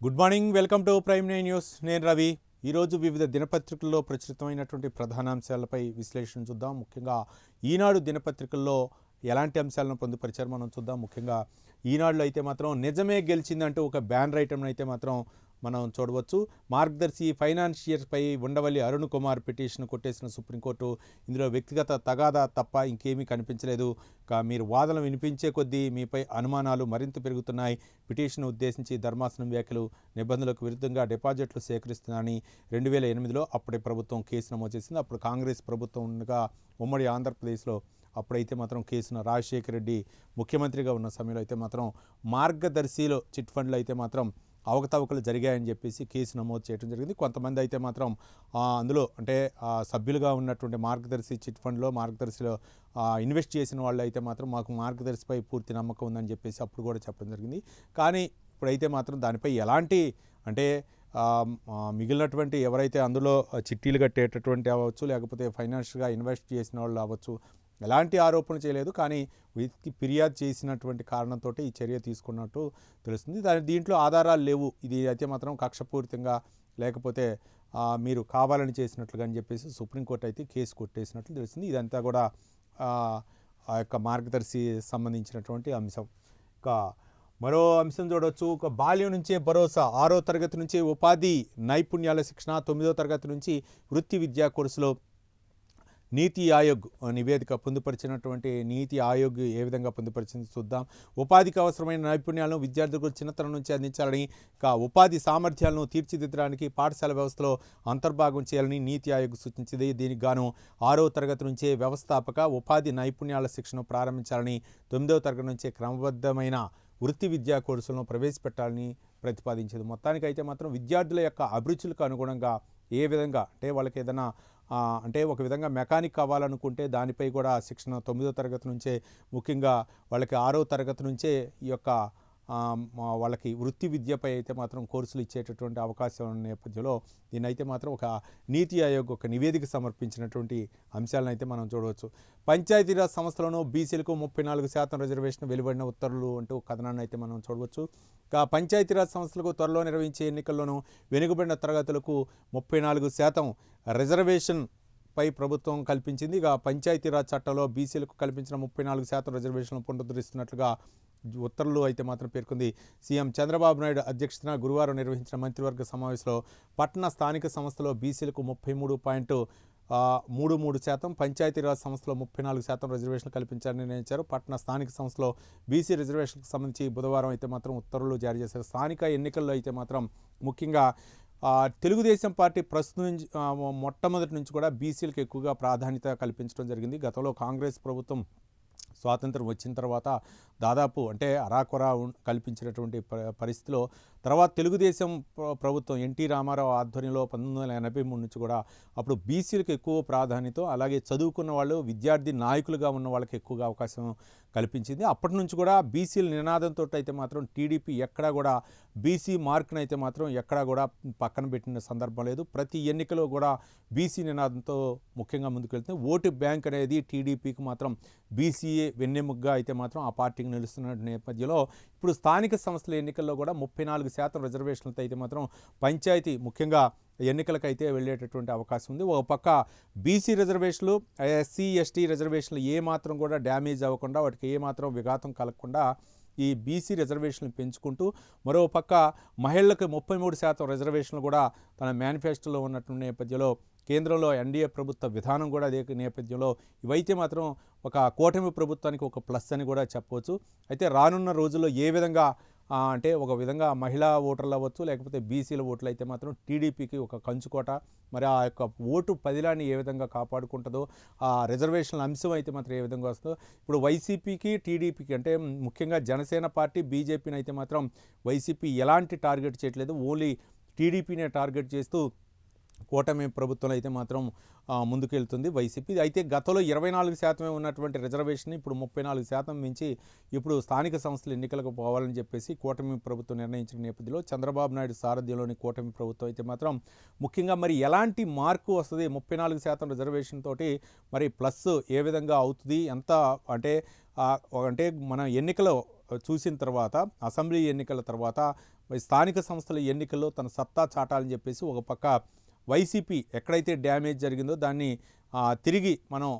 Good morning, welcome to prime nine news. నేను రవి. ఈరోజు వివిధ దినపత్రికల్లో ప్రచురితమైనటువంటి ప్రధాన అంశాలపై విశ్లేషణ చూద్దాం. ముఖ్యంగా ఈనాడు దినపత్రికల్లో ఎలాంటి అంశాలను పొందుపరిచారు మనం చూద్దాం. ముఖ్యంగా ఈనాడులో అయితే మాత్రం నిజమే గెలిచిందంటూ ఒక బ్యానర్ ఐటమ్ అయితే మాత్రం మనం చూడవచ్చు. మార్గదర్శి ఫైనాన్షియర్పై ఉండవల్లి అరుణ్ కుమార్ పిటిషన్ కొట్టేసిన సుప్రీంకోర్టు. ఇందులో వ్యక్తిగత తగాదా తప్ప ఇంకేమీ కనిపించలేదు. మీరు వాదనలు వినిపించే కొద్దీ మీపై అనుమానాలు మరింత పెరుగుతున్నాయి. పిటిషన్ ఉద్దేశించి ధర్మాసనం వ్యాఖ్యలు నిబంధనలకు విరుద్ధంగా డిపాజిట్లు సేకరిస్తున్నారని 2008లో అప్పటి ప్రభుత్వం కేసు నమోదు చేసింది. అప్పుడు కాంగ్రెస్ ప్రభుత్వం ఉండగా ఉమ్మడి ఆంధ్రప్రదేశ్లో అప్పుడైతే మాత్రం కేసును రాజశేఖర రెడ్డి ముఖ్యమంత్రిగా ఉన్న సమయంలో అయితే మాత్రం మార్గదర్శిలో చిట్ ఫండ్లు అయితే మాత్రం అవకతవకలు జరిగాయని చెప్పేసి కేసు నమోదు చేయడం జరిగింది. కొంతమంది అయితే మాత్రం అందులో అంటే సభ్యులుగా ఉన్నటువంటి మార్గదర్శి చిట్ ఫండ్లో మార్గదర్శిలో ఇన్వెస్ట్ చేసిన వాళ్ళు అయితే మాత్రం మాకు మార్గదర్శిపై పూర్తి నమ్మకం ఉందని చెప్పేసి అప్పుడు కూడా చెప్పడం జరిగింది. కానీ ఇప్పుడైతే మాత్రం దానిపై ఎలాంటి అంటే మిగిలినటువంటి ఎవరైతే అందులో చిట్టీలు కట్టేటటువంటి అవ్వచ్చు, లేకపోతే ఫైనాన్షియల్గా ఇన్వెస్ట్ చేసిన వాళ్ళు అవ్వచ్చు, ఎలాంటి ఆరోపణ చేయలేదు. కానీ వీటికి ఫిర్యాదు చేసినటువంటి కారణంతో ఈ చర్య తీసుకున్నట్టు తెలుస్తుంది. దీంట్లో ఆధారాలు లేవు. ఇది అయితే మాత్రం కక్షపూరితంగా లేకపోతే మీరు కావాలని చేసినట్లుగా అని చెప్పేసి సుప్రీంకోర్టు అయితే కేసు కొట్టేసినట్లు తెలుస్తుంది. ఇదంతా కూడా ఆ యొక్క మార్గదర్శి సంబంధించినటువంటి అంశం. ఇంకా మరో అంశం చూడవచ్చు. ఒక బాల్యం నుంచే భరోసా, 6వ తరగతి నుంచి ఉపాధి నైపుణ్యాల శిక్షణ, 9వ తరగతి నుంచి వృత్తి విద్యా కోర్సులో నీతి ఆయోగ్ నివేదిక పొందుపరిచినటువంటి నీతి ఆయోగ్ ఏ విధంగా పొందుపరిచింది చూద్దాం. ఉపాధికి అవసరమైన నైపుణ్యాలను విద్యార్థులకు చిన్నతనం నుంచి అందించాలని, ఉపాధి సామర్థ్యాలను తీర్చిదిద్దడానికి పాఠశాల వ్యవస్థలో అంతర్భాగం చేయాలని నీతి ఆయోగ్ సూచించింది. దీనికి గాను 6వ తరగతి నుంచే వ్యవస్థాపక ఉపాధి నైపుణ్యాల శిక్షణ ప్రారంభించాలని, 9వ తరగతి నుంచే క్రమబద్ధమైన వృత్తి విద్యా కోర్సులను ప్రవేశపెట్టాలని ప్రతిపాదించింది. మొత్తానికైతే మాత్రం విద్యార్థుల యొక్క అభిరుచులకు అనుగుణంగా ఏ విధంగా అంటే వాళ్ళకి ఏదైనా అంటే ఒక విధంగా మెకానిక్ కావాలనుకుంటే దానిపై కూడా శిక్షణ 9వ తరగతి నుంచే, ముఖ్యంగా వాళ్ళకి 6వ తరగతి నుంచే ఈ యొక్క వాళ్ళకి వృత్తి విద్యపై అయితే మాత్రం కోర్సులు ఇచ్చేటటువంటి అవకాశం ఉన్న నేపథ్యంలో దీన్నైతే మాత్రం ఒక నీతి ఆయోగ్ ఒక నివేదిక సమర్పించినటువంటి అంశాలను అయితే మనం చూడవచ్చు. పంచాయతీరాజ్ సంస్థలను బీసీలకు 34% రిజర్వేషన్ వెలువడిన ఉత్తర్వులు అంటూ కథనాన్ని అయితే మనం చూడవచ్చు. పంచాయతీరాజ్ సంస్థలకు త్వరలో నిర్వహించే ఎన్నికల్లోనూ వెనుకబడిన తరగతులకు 34% రిజర్వేషన్ పై ప్రభుత్వం కల్పించింది. పంచాయతీరాజ్ చట్టంలో బీసీలకు కల్పించిన 34% రిజర్వేషన్లు పునరుద్ధరిస్తున్నట్లుగా ఉత్తర్వులు అయితే మాత్రం పేర్కొంది. సీఎం చంద్రబాబు నాయుడు అధ్యక్షతన గురువారం నిర్వహించిన మంత్రివర్గ సమావేశంలో పట్టణ స్థానిక సంస్థలో బీసీలకు 33.33%, పంచాయతీరాజ్ సంస్థలో 34% రిజర్వేషన్లు కల్పించాలని నిర్ణయించారు. పట్టణ స్థానిక సంస్థలో బీసీ రిజర్వేషన్లకు సంబంధించి బుధవారం అయితే మాత్రం ఉత్తర్వులు జారీ చేశారు. స్థానిక ఎన్నికల్లో అయితే మాత్రం ముఖ్యంగా తెలుగుదేశం పార్టీ ప్రస్తుతం నుంచి మొట్టమొదటి నుంచి కూడా బీసీలకు ఎక్కువగా ప్రాధాన్యత కల్పించడం జరిగింది. గతంలో కాంగ్రెస్ ప్రభుత్వం స్వాతంత్రం వచ్చిన తర్వాత దాదాపు అంటే అరాకొరా కల్పించినటువంటి పరిస్థితిలో తర్వాత తెలుగుదేశం ప్రభుత్వం ఎన్టీ రామారావు ఆధ్వర్యంలో 1983 నుంచి కూడా అప్పుడు బీసీలకు ఎక్కువ ప్రాధాన్యత, అలాగే చదువుకున్న వాళ్ళు విద్యార్థి నాయకులుగా ఉన్న వాళ్ళకి ఎక్కువగా అవకాశం కల్పించింది. అప్పటి నుంచి కూడా బీసీల నినాదంతో అయితే మాత్రం టీడీపీ ఎక్కడా కూడా బీసీ మార్కును అయితే మాత్రం ఎక్కడా కూడా పక్కన పెట్టిన సందర్భం లేదు. ప్రతి ఎన్నికలో కూడా బీసీ నినాదంతో ముఖ్యంగా ముందుకెళ్తుంది. ఓటు బ్యాంక్ అనేది టీడీపీకి మాత్రం బీసీఏ వెన్నెముగ్గా అయితే మాత్రం ఆ పార్టీకి నిలుస్తున్న నేపథ్యంలో ఇప్పుడు స్థానిక సంస్థల ఎన్నికల్లో కూడా 34% రిజర్వేషన్లతో అయితే మాత్రం పంచాయతీ ముఖ్యంగా ఎన్నికలకైతే వెళ్ళేటటువంటి అవకాశం ఉంది. ఒక పక్క బీసీ రిజర్వేషన్లు, ఎస్సీ ఎస్టీ రిజర్వేషన్లు ఏమాత్రం కూడా డ్యామేజ్ అవ్వకుండా, వాటికి ఏమాత్రం విఘాతం కలగకుండా ఈ బీసీ రిజర్వేషన్లు పెంచుకుంటూ, మరో పక్క మహిళలకు 33% రిజర్వేషన్లు కూడా తన మేనిఫెస్టోలో ఉన్నటువంటి నేపథ్యంలో కేంద్రంలో ఎన్డీఏ ప్రభుత్వ విధానం కూడా అదే నేపథ్యంలో ఇవైతే మాత్రం ఒక కూటమి ప్రభుత్వానికి ఒక ప్లస్ అని కూడా చెప్పవచ్చు. అయితే రానున్న రోజుల్లో ఏ విధంగా అంటే ఒక విధంగా మహిళా ఓటర్లు అవ్వచ్చు, లేకపోతే బీసీల ఓట్లు అయితే మాత్రం టీడీపీకి ఒక కంచుకోట. మరి ఆ యొక్క ఓటు పదిలాన్ని ఏ విధంగా కాపాడుకుంటుందో, ఆ రిజర్వేషన్ల అంశం అయితే మాత్రం ఏ విధంగా వస్తుందో. ఇప్పుడు వైసీపీకి టీడీపీకి అంటే ముఖ్యంగా జనసేన పార్టీ బీజేపీని అయితే మాత్రం వైసీపీ ఎలాంటి టార్గెట్ చేయట్లేదు, ఓన్లీ టీడీపీనే టార్గెట్ చేస్తూ కూటమి ప్రభుత్వం అయితే మాత్రం ముందుకెళ్తుంది వైసీపీ. అయితే గతంలో 24% ఉన్నటువంటి రిజర్వేషన్ ఇప్పుడు 34% మించి ఇప్పుడు స్థానిక సంస్థల ఎన్నికలకు పోవాలని చెప్పేసి కూటమి ప్రభుత్వం నిర్ణయించిన నేపథ్యంలో చంద్రబాబు నాయుడు సారథ్యంలోని కూటమి ప్రభుత్వం అయితే మాత్రం ముఖ్యంగా మరి ఎలాంటి మార్కు వస్తుంది 34% రిజర్వేషన్ తోటి, మరి ప్లస్ ఏ విధంగా అవుతుంది, ఎంత అంటే మన ఎన్నికలో చూసిన తర్వాత, అసెంబ్లీ ఎన్నికల తర్వాత స్థానిక సంస్థల ఎన్నికల్లో తన సత్తా చాటాలని చెప్పేసి ఒక పక్క వైసీపీ ఎక్కడైతే డ్యామేజ్ జరిగిందో దాన్ని తిరిగి మనం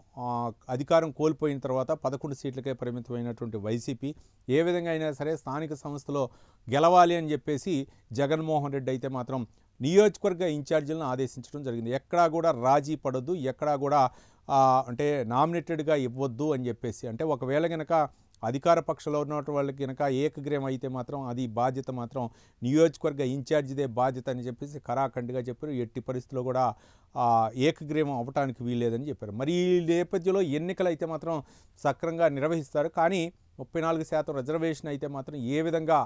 అధికారం కోల్పోయిన తర్వాత 11 సీట్లకే పరిమితమైనటువంటి వైసీపీ ఏ విధంగా అయినా సరే స్థానిక సంస్థలో గెలవాలి అని చెప్పేసి జగన్మోహన్ రెడ్డి అయితే మాత్రం నియోజకవర్గ ఇన్ఛార్జీలను ఆదేశించడం జరిగింది. ఎక్కడా కూడా రాజీ పడొద్దు, ఎక్కడా కూడా అంటే నామినేటెడ్గా ఇవ్వద్దు అని చెప్పేసి. అంటే ఒకవేళ కనుక అధికార పక్షంలో ఉన్న వాళ్ళకి కనుక ఏకగ్రీవం అయితే మాత్రం అది బాధ్యత మాత్రం నియోజకవర్గ ఇన్ఛార్జిదే బాధ్యత అని చెప్పేసి ఖరాఖండిగా చెప్పారు. ఎట్టి పరిస్థితుల్లో కూడా ఏకగ్రీవం అవ్వటానికి వీల్లేదని చెప్పారు. మరి ఈ నేపథ్యంలో ఎన్నికలు అయితే మాత్రం సక్రమంగా నిర్వహిస్తారు. కానీ 34% రిజర్వేషన్ అయితే మాత్రం ఏ విధంగా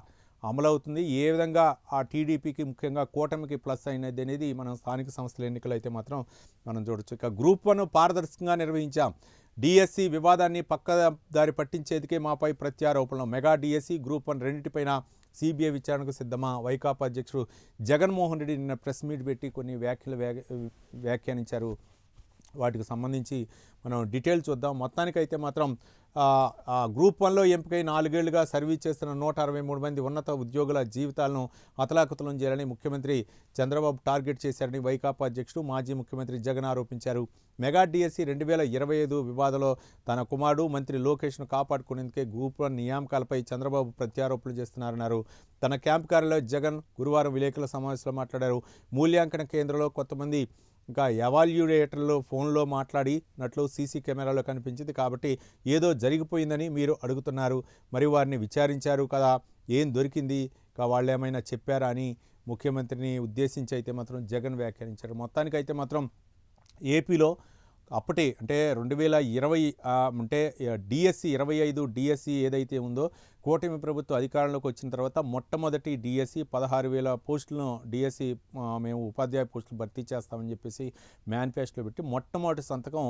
అమలవుతుంది, ఏ విధంగా ఆ టీడీపీకి ముఖ్యంగా కూటమికి ప్లస్ అయినది అనేది మనం స్థానిక సంస్థల ఎన్నికలు అయితే మాత్రం మనం చూడొచ్చు. ఇక గ్రూప్ 1 పారదర్శకంగా నిర్వహించాం. డిఎస్సి వివాదాన్ని పక్కదారి పట్టించేందుకే మాపై ప్రత్యారోపణలు. మెగా డిఎస్సి గ్రూప్ 1 రెండింటిపైన సిబిఐ విచారణకు సిద్ధమా? వైకాపా అధ్యక్షుడు జగన్మోహన్ రెడ్డి నిన్న ప్రెస్ మీట్ పెట్టి కొన్ని వ్యాఖ్యానించారు. వాటికి సంబంధించి మనం డీటెయిల్స్ చూద్దాం. మొత్తానికైతే మాత్రం గ్రూప్ 1లో ఎంపికై 4 ఏళ్లుగా సర్వీస్ చేస్తున్న 163 మంది ఉన్నత ఉద్యోగుల జీవితాలను అతలాకుతలం చేయాలని ముఖ్యమంత్రి చంద్రబాబు టార్గెట్ చేశారని వైకాపా అధ్యక్షుడు మాజీ ముఖ్యమంత్రి జగన్ ఆరోపించారు. మెగా డిఎస్సి 2025 వివాదంలో తన కుమారుడు మంత్రి లోకేష్ను కాపాడుకునేందుకే గ్రూప్ 1 నియామకాలపై చంద్రబాబు ప్రత్యారోపణలు చేస్తున్నారన్నారు. తన క్యాంప్ కార్యాలయంలో జగన్ గురువారం విలేకరుల సమావేశంలో మాట్లాడారు. మూల్యాంకన కేంద్రంలో కొంతమంది ఇంకా ఎవాల్యుయేటర్లు ఫోన్లో మాట్లాడినట్లు సీసీ కెమెరాలో కనిపించింది. కాబట్టి ఏదో జరిగిపోయిందని మీరు అడుగుతున్నారు. మరి వారిని విచారించారు కదా, ఏం దొరికింది, వాళ్ళు ఏమైనా చెప్పారా అని ముఖ్యమంత్రిని ఉద్దేశించి అయితే మాత్రం జగన్ వ్యాఖ్యానించారు. మొత్తానికైతే మాత్రం ఏపీలో అప్పటి అంటే 2020 అంటే డిఎస్సి 25 డిఎస్సి ఏదైతే ఉందో కూటమి ప్రభుత్వం అధికారంలోకి వచ్చిన తర్వాత మొట్టమొదటి డిఎస్సి 16,000 పోస్టులను డిఎస్సి మేము ఉపాధ్యాయ పోస్టులు భర్తీ చేస్తామని చెప్పేసి మేనిఫెస్టోలో పెట్టి మొట్టమొదటి సంతకం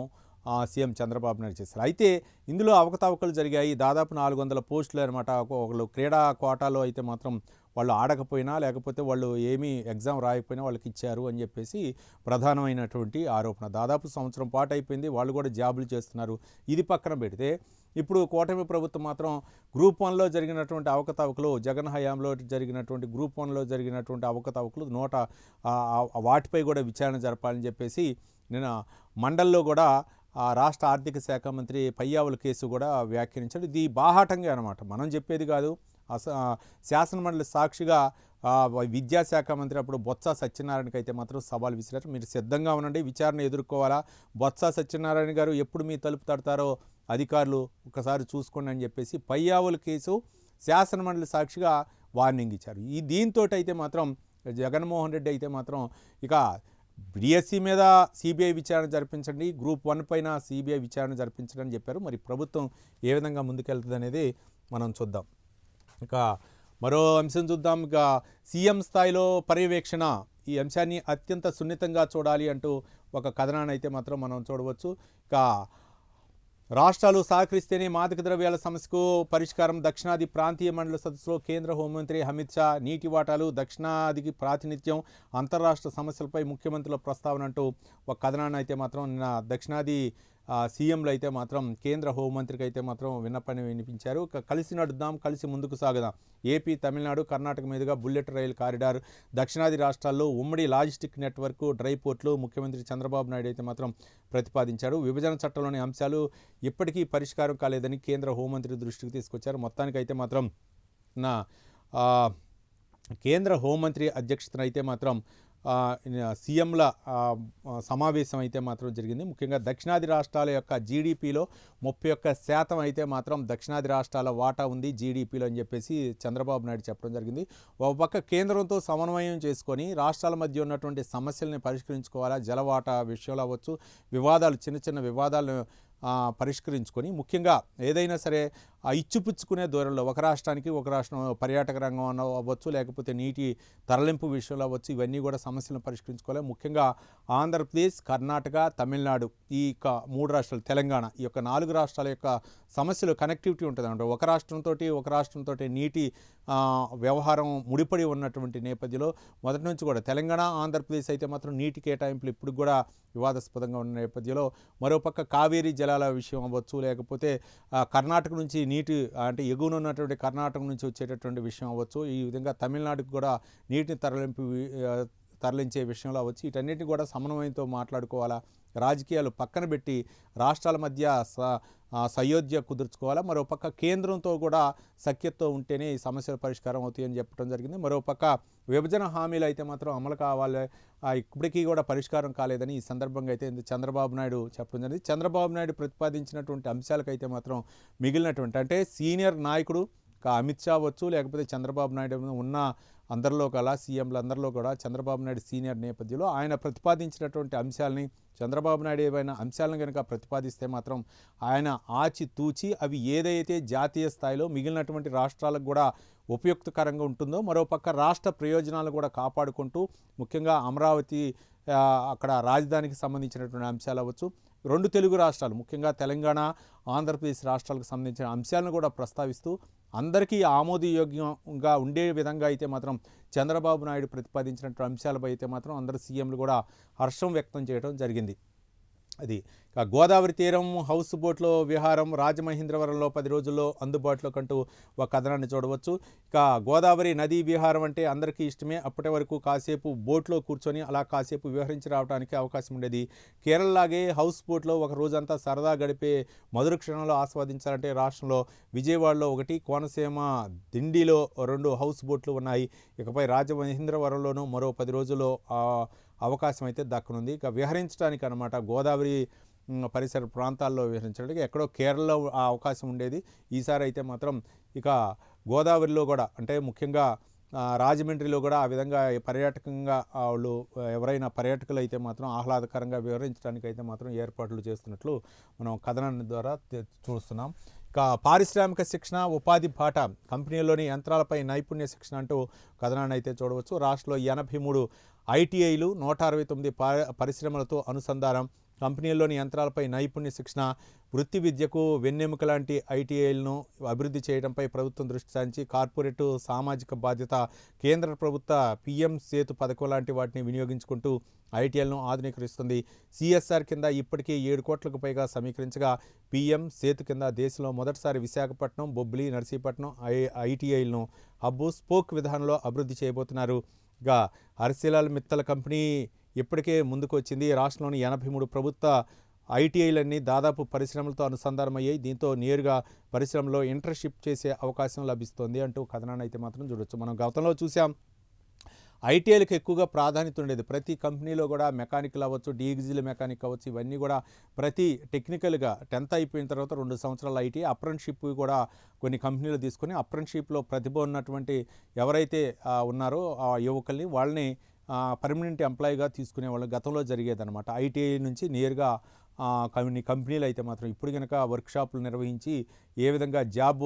సీఎం చంద్రబాబు నాయుడు చేశారు. అయితే ఇందులో అవకతవకలు జరిగాయి. దాదాపు 400 పోస్టులు అనమాట. ఒకళ్ళు క్రీడా కోటాలో అయితే మాత్రం వాళ్ళు ఆడకపోయినా లేకపోతే వాళ్ళు ఏమీ ఎగ్జామ్ రాయకపోయినా వాళ్ళకి ఇచ్చారు అని చెప్పేసి ప్రధానమైనటువంటి ఆరోపణ. దాదాపు సంవత్సరం పాటు అయిపోయింది, వాళ్ళు కూడా జాబులు చేస్తున్నారు. ఇది పక్కన పెడితే ఇప్పుడు కూటమి ప్రభుత్వం మాత్రం గ్రూప్ 1లో జరిగినటువంటి అవకతవకలు, జగన్ హయాంలో జరిగినటువంటి గ్రూప్ 1లో జరిగినటువంటి అవకతవకలు వాటిపై కూడా విచారణ జరపాలని చెప్పేసి నిన్న మండల్లో కూడా రాష్ట్ర ఆర్థిక శాఖ మంత్రి పయ్యావుల కేసు కూడా వ్యాఖ్యానించాడు. ఇది బాహాటంగా అనమాట, మనం చెప్పేది కాదు. శాసనమండలి సాక్షిగా విద్యాశాఖ మంత్రి అప్పుడు బొత్స సత్యనారాయణకి అయితే మాత్రం సవాల్ విసిరారు. మీరు సిద్ధంగా ఉండండి, విచారణ ఎదుర్కోవాలా, బొత్స సత్యనారాయణ గారు ఎప్పుడు మీ తలుపు తడతారో అధికారులు ఒకసారి చూసుకోండి అని చెప్పేసి పయ్యావుల కేసు శాసనమండలి సాక్షిగా వార్నింగ్ ఇచ్చారు. దీంతో అయితే మాత్రం జగన్మోహన్ రెడ్డి అయితే మాత్రం ఇక డిఎస్సి మీద సిబిఐ విచారణ జరిపించండి, గ్రూప్ 1 పైన సిబిఐ విచారణ జరిపించండి అని చెప్పారు. మరి ప్రభుత్వం ఏ విధంగా ముందుకెళ్తుంది అనేది మనం చూద్దాం. ఇక మరో అంశం చూద్దాం. ఇక సీఎం స్థాయిలో పర్యవేక్షణ, ఈ అంశాన్ని అత్యంత సున్నితంగా చూడాలి అంటూ ఒక కథనాన్ని అయితే మాత్రం మనం చూడవచ్చు. ఇక రాష్ట్రాలు సహకరిస్తేనే మాదక ద్రవ్యాల సమస్యకు పరిష్కారం. దక్షిణాది ప్రాంతీయ మండలి సదస్సులో కేంద్ర హోంమంత్రి అమిత్ షా నీటి వాటాలు, దక్షిణాదికి ప్రాతినిధ్యం, అంతర్రాష్ట్ర సమస్యలపై ముఖ్యమంత్రుల ప్రస్తావన అంటూ ఒక కథనాన్ని అయితే మాత్రం నిన్న దక్షిణాది సీఎంలు అయితే మాత్రం కేంద్ర హోంమంత్రికి అయితే మాత్రం విన్నపాన్ని వినిపించారు. కలిసి నడుద్దాం, కలిసి ముందుకు సాగుదాం. ఏపీ, తమిళనాడు, కర్ణాటక మీదుగా బుల్లెట్ రైలు కారిడార్, దక్షిణాది రాష్ట్రాల్లో ఉమ్మడి లాజిస్టిక్ నెట్వర్క్, డ్రై పోర్ట్లు ముఖ్యమంత్రి చంద్రబాబు నాయుడు అయితే మాత్రం ప్రతిపాదించారు. విభజన చట్టంలోని అంశాలు ఇప్పటికీ పరిష్కారం కాలేదని కేంద్ర హోంమంత్రి దృష్టికి తీసుకొచ్చారు. మొత్తానికైతే మాత్రం నా కేంద్ర హోంమంత్రి అధ్యక్షతన అయితే మాత్రం సీఎంల సమావేశం అయితే మాత్రం జరిగింది. ముఖ్యంగా దక్షిణాది రాష్ట్రాల యొక్క జీడిపిలో 31% అయితే మాత్రం దక్షిణాది రాష్ట్రాల వాటా ఉంది జీడిపిలో అని చెప్పేసి చంద్రబాబు నాయుడు చెప్పడం జరిగింది. ఒక పక్క కేంద్రంతో సమన్వయం చేసుకొని రాష్ట్రాల మధ్య ఉన్నటువంటి సమస్యల్ని పరిష్కరించుకోవాలా, జలవాటా విషయంలో అవ్వచ్చు, వివాదాలు చిన్న చిన్న వివాదాలను పరిష్కరించుకొని ముఖ్యంగా ఏదైనా సరే ఇచ్చిపుచ్చుకునే దూరంలో ఒక రాష్ట్రానికి ఒక రాష్ట్రం పర్యాటక రంగం అవ్వచ్చు, లేకపోతే నీటి తరలింపు విషయంలో అవ్వచ్చు, ఇవన్నీ కూడా సమస్యలను పరిష్కరించుకోవాలి. ముఖ్యంగా ఆంధ్రప్రదేశ్, కర్ణాటక, తమిళనాడు ఈ 3 రాష్ట్రాలు, తెలంగాణ, ఈ యొక్క 4 రాష్ట్రాల యొక్క సమస్యలు కనెక్టివిటీ ఉంటుంది అన్నమాట. ఒక రాష్ట్రంతో నీటి వ్యవహారం ముడిపడి ఉన్నటువంటి నేపథ్యంలో మొదటి నుంచి కూడా తెలంగాణ, ఆంధ్రప్రదేశ్ అయితే మాత్రం నీటి కేటాయింపులు ఇప్పుడు కూడా వివాదాస్పదంగా ఉన్న నేపథ్యంలో మరోపక్క కావేరీ జల జలాల విషయం అవ్వచ్చు, లేకపోతే కర్ణాటక నుంచి నీటి అంటే ఎగువన ఉన్నటువంటి కర్ణాటక నుంచి వచ్చేటటువంటి విషయం అవ్వచ్చు, ఈ విధంగా తమిళనాడుకు కూడా నీటిని తరలించే విషయంలో అవ్వచ్చు, వీటన్నిటిని కూడా సమన్వయంతో మాట్లాడుకోవాలా, రాజకీయాలు పక్కన పెట్టి రాష్ట్రాల మధ్య సయోధ్య కుదుర్చుకోవాలా, మరోపక్క కేంద్రంతో కూడా సఖ్యతతో ఉంటేనే ఈ సమస్యల పరిష్కారం అవుతాయని చెప్పడం జరిగింది. మరోపక్క విభజన హామీలు అయితే మాత్రం అమలు కావాలి, ఇప్పటికీ కూడా పరిష్కారం కాలేదని ఈ సందర్భంగా అయితే చంద్రబాబు నాయుడు చెప్పడం జరిగింది. చంద్రబాబు నాయుడు ప్రతిపాదించినటువంటి అంశాలకైతే మాత్రం మిగిలినటువంటి అంటే సీనియర్ నాయకుడు అమిత్ షా అవ్వచ్చు, లేకపోతే చంద్రబాబు నాయుడు ఉన్న అందరిలో కల సీఎంలు అందరిలో కూడా చంద్రబాబు నాయుడు సీనియర్ నేపథ్యంలో ఆయన ప్రతిపాదించినటువంటి అంశాలని, చంద్రబాబు నాయుడు ఏవైనా అంశాలను కనుక ప్రతిపాదిస్తే మాత్రం ఆయన ఆచితూచి అవి ఏదైతే జాతీయ స్థాయిలో మిగిలినటువంటి రాష్ట్రాలకు కూడా ఉపయుక్తకరంగా ఉంటుందో, మరోపక్క రాష్ట్ర ప్రయోజనాలు కూడా కాపాడుకుంటూ ముఖ్యంగా అమరావతి అక్కడ రాజధానికి సంబంధించినటువంటి అంశాలు అవ్వచ్చు, రెండు తెలుగు రాష్ట్రాలు ముఖ్యంగా తెలంగాణ ఆంధ్రప్రదేశ్ రాష్ట్రాలకు సంబంధించిన అంశాలను కూడా ప్రస్తావిస్తూ అందరికీ ఆమోదయోగ్యంగా ఉండే విధంగా అయితే మాత్రం చంద్రబాబు నాయుడు ప్రతిపాదించినటువంటి అంశాలపై అయితే మాత్రం అందరు సీఎంలు కూడా హర్షం వ్యక్తం చేయడం జరిగింది. అది గోదావరి తీరం హౌస్ బోట్లో విహారం రాజమహేంద్రవరంలో 10 రోజుల్లో అందుబాటులో కంటూ ఒక కథనాన్ని చూడవచ్చు. ఇక గోదావరి నదీ విహారం అంటే అందరికీ ఇష్టమే. అప్పటి వరకు కాసేపు బోట్లో కూర్చొని అలా కాసేపు విహరించి రావడానికి అవకాశం ఉండేది. కేరళలాగే హౌస్ బోట్లో ఒక రోజంతా సరదా గడిపే మధుర క్షణంలో ఆస్వాదించాలంటే రాష్ట్రంలో విజయవాడలో 1, కోనసీమ దిండిలో 2 హౌస్ బోట్లు ఉన్నాయి. ఇకపై రాజమహేంద్రవరంలోనూ మరో 10 రోజుల్లో అవకాశం అయితే దక్కనుంది. ఇక విహరించడానికి అనమాట గోదావరి పరిసర ప్రాంతాల్లో విహరించడానికి ఎక్కడో కేరళలో ఆ అవకాశం ఉండేది. ఈసారి అయితే మాత్రం ఇక గోదావరిలో కూడా అంటే ముఖ్యంగా రాజమండ్రిలో కూడా ఆ విధంగా పర్యాటకంగా వాళ్ళు ఎవరైనా పర్యాటకులు అయితే మాత్రం ఆహ్లాదకరంగా వివరించడానికి అయితే మాత్రం ఏర్పాట్లు చేస్తున్నట్లు మనం కథనాన్ని ద్వారా చూస్తున్నాం. ఇక పారిశ్రామిక శిక్షణ ఉపాధి బాట కంపెనీల్లోని యంత్రాలపై నైపుణ్య శిక్షణ అంటూ కథనాన్ని అయితే చూడవచ్చు. రాష్ట్రంలో 83 ఐటీఐలు 169 పరిశ్రమలతో అనుసంధానం, కంపెనీల్లోని యంత్రాలపై నైపుణ్య శిక్షణ, వృత్తి విద్యకు వెన్నెముక లాంటి ఐటీఐలను అభివృద్ధి చేయడంపై ప్రభుత్వం దృష్టి సారించి కార్పొరేటు సామాజిక బాధ్యత, కేంద్ర ప్రభుత్వ పీఎం సేతు పథకం లాంటి వాటిని వినియోగించుకుంటూ ఐటీఐలను ఆధునీకరిస్తుంది. సిఎస్ఆర్ కింద ఇప్పటికే 7 కోట్లకు పైగా సమీకరించగా పీఎం సేతు కింద దేశంలో మొదటిసారి విశాఖపట్నం, బొబ్బిలి, నర్సీపట్నం ఐటీఐలను హబ్బు స్పోక్ విధానంలో అభివృద్ధి చేయబోతున్నారు. ఇక హర్సిలాల్ మిత్తల్ కంపెనీ ఇప్పటికే ముందుకు వచ్చింది. రాష్ట్రంలోని 83 ప్రభుత్వ ఐటీఐలన్నీ దాదాపు పరిశ్రమలతో అనుసంధానమయ్యాయి. దీంతో నేరుగా పరిశ్రమలో ఇంటర్న్షిప్ చేసే అవకాశం లభిస్తోంది అంటూ కథనాన్ని అయితే మాత్రం చూడొచ్చు. మనం గతంలో చూసాం ఐటీఐలకు ఎక్కువగా ప్రాధాన్యత ఉండేది. ప్రతి కంపెనీలో కూడా మెకానికల్ అవ్వచ్చు, డీజిల్ మెకానిక్ అవ్వచ్చు, ఇవన్నీ కూడా ప్రతి టెక్నికల్గా 10th అయిపోయిన తర్వాత 2 సంవత్సరాల ఐటీ అప్రెంటిషిప్ కూడా కొన్ని కంపెనీలు తీసుకొని అప్రెంటిషిప్లో ప్రతిభ ఉన్నటువంటి ఎవరైతే ఉన్నారో ఆ యువకుల్ని వాళ్ళని పర్మనెంట్ ఎంప్లాయీగా తీసుకునేవాళ్ళు గతంలో జరిగేదన్నమాట. ఐటీఐ నుంచి నేరుగా కొన్ని కంపెనీలు అయితే మాత్రం ఇప్పుడు కనుక వర్క్షాపులు నిర్వహించి ఏ విధంగా జాబ్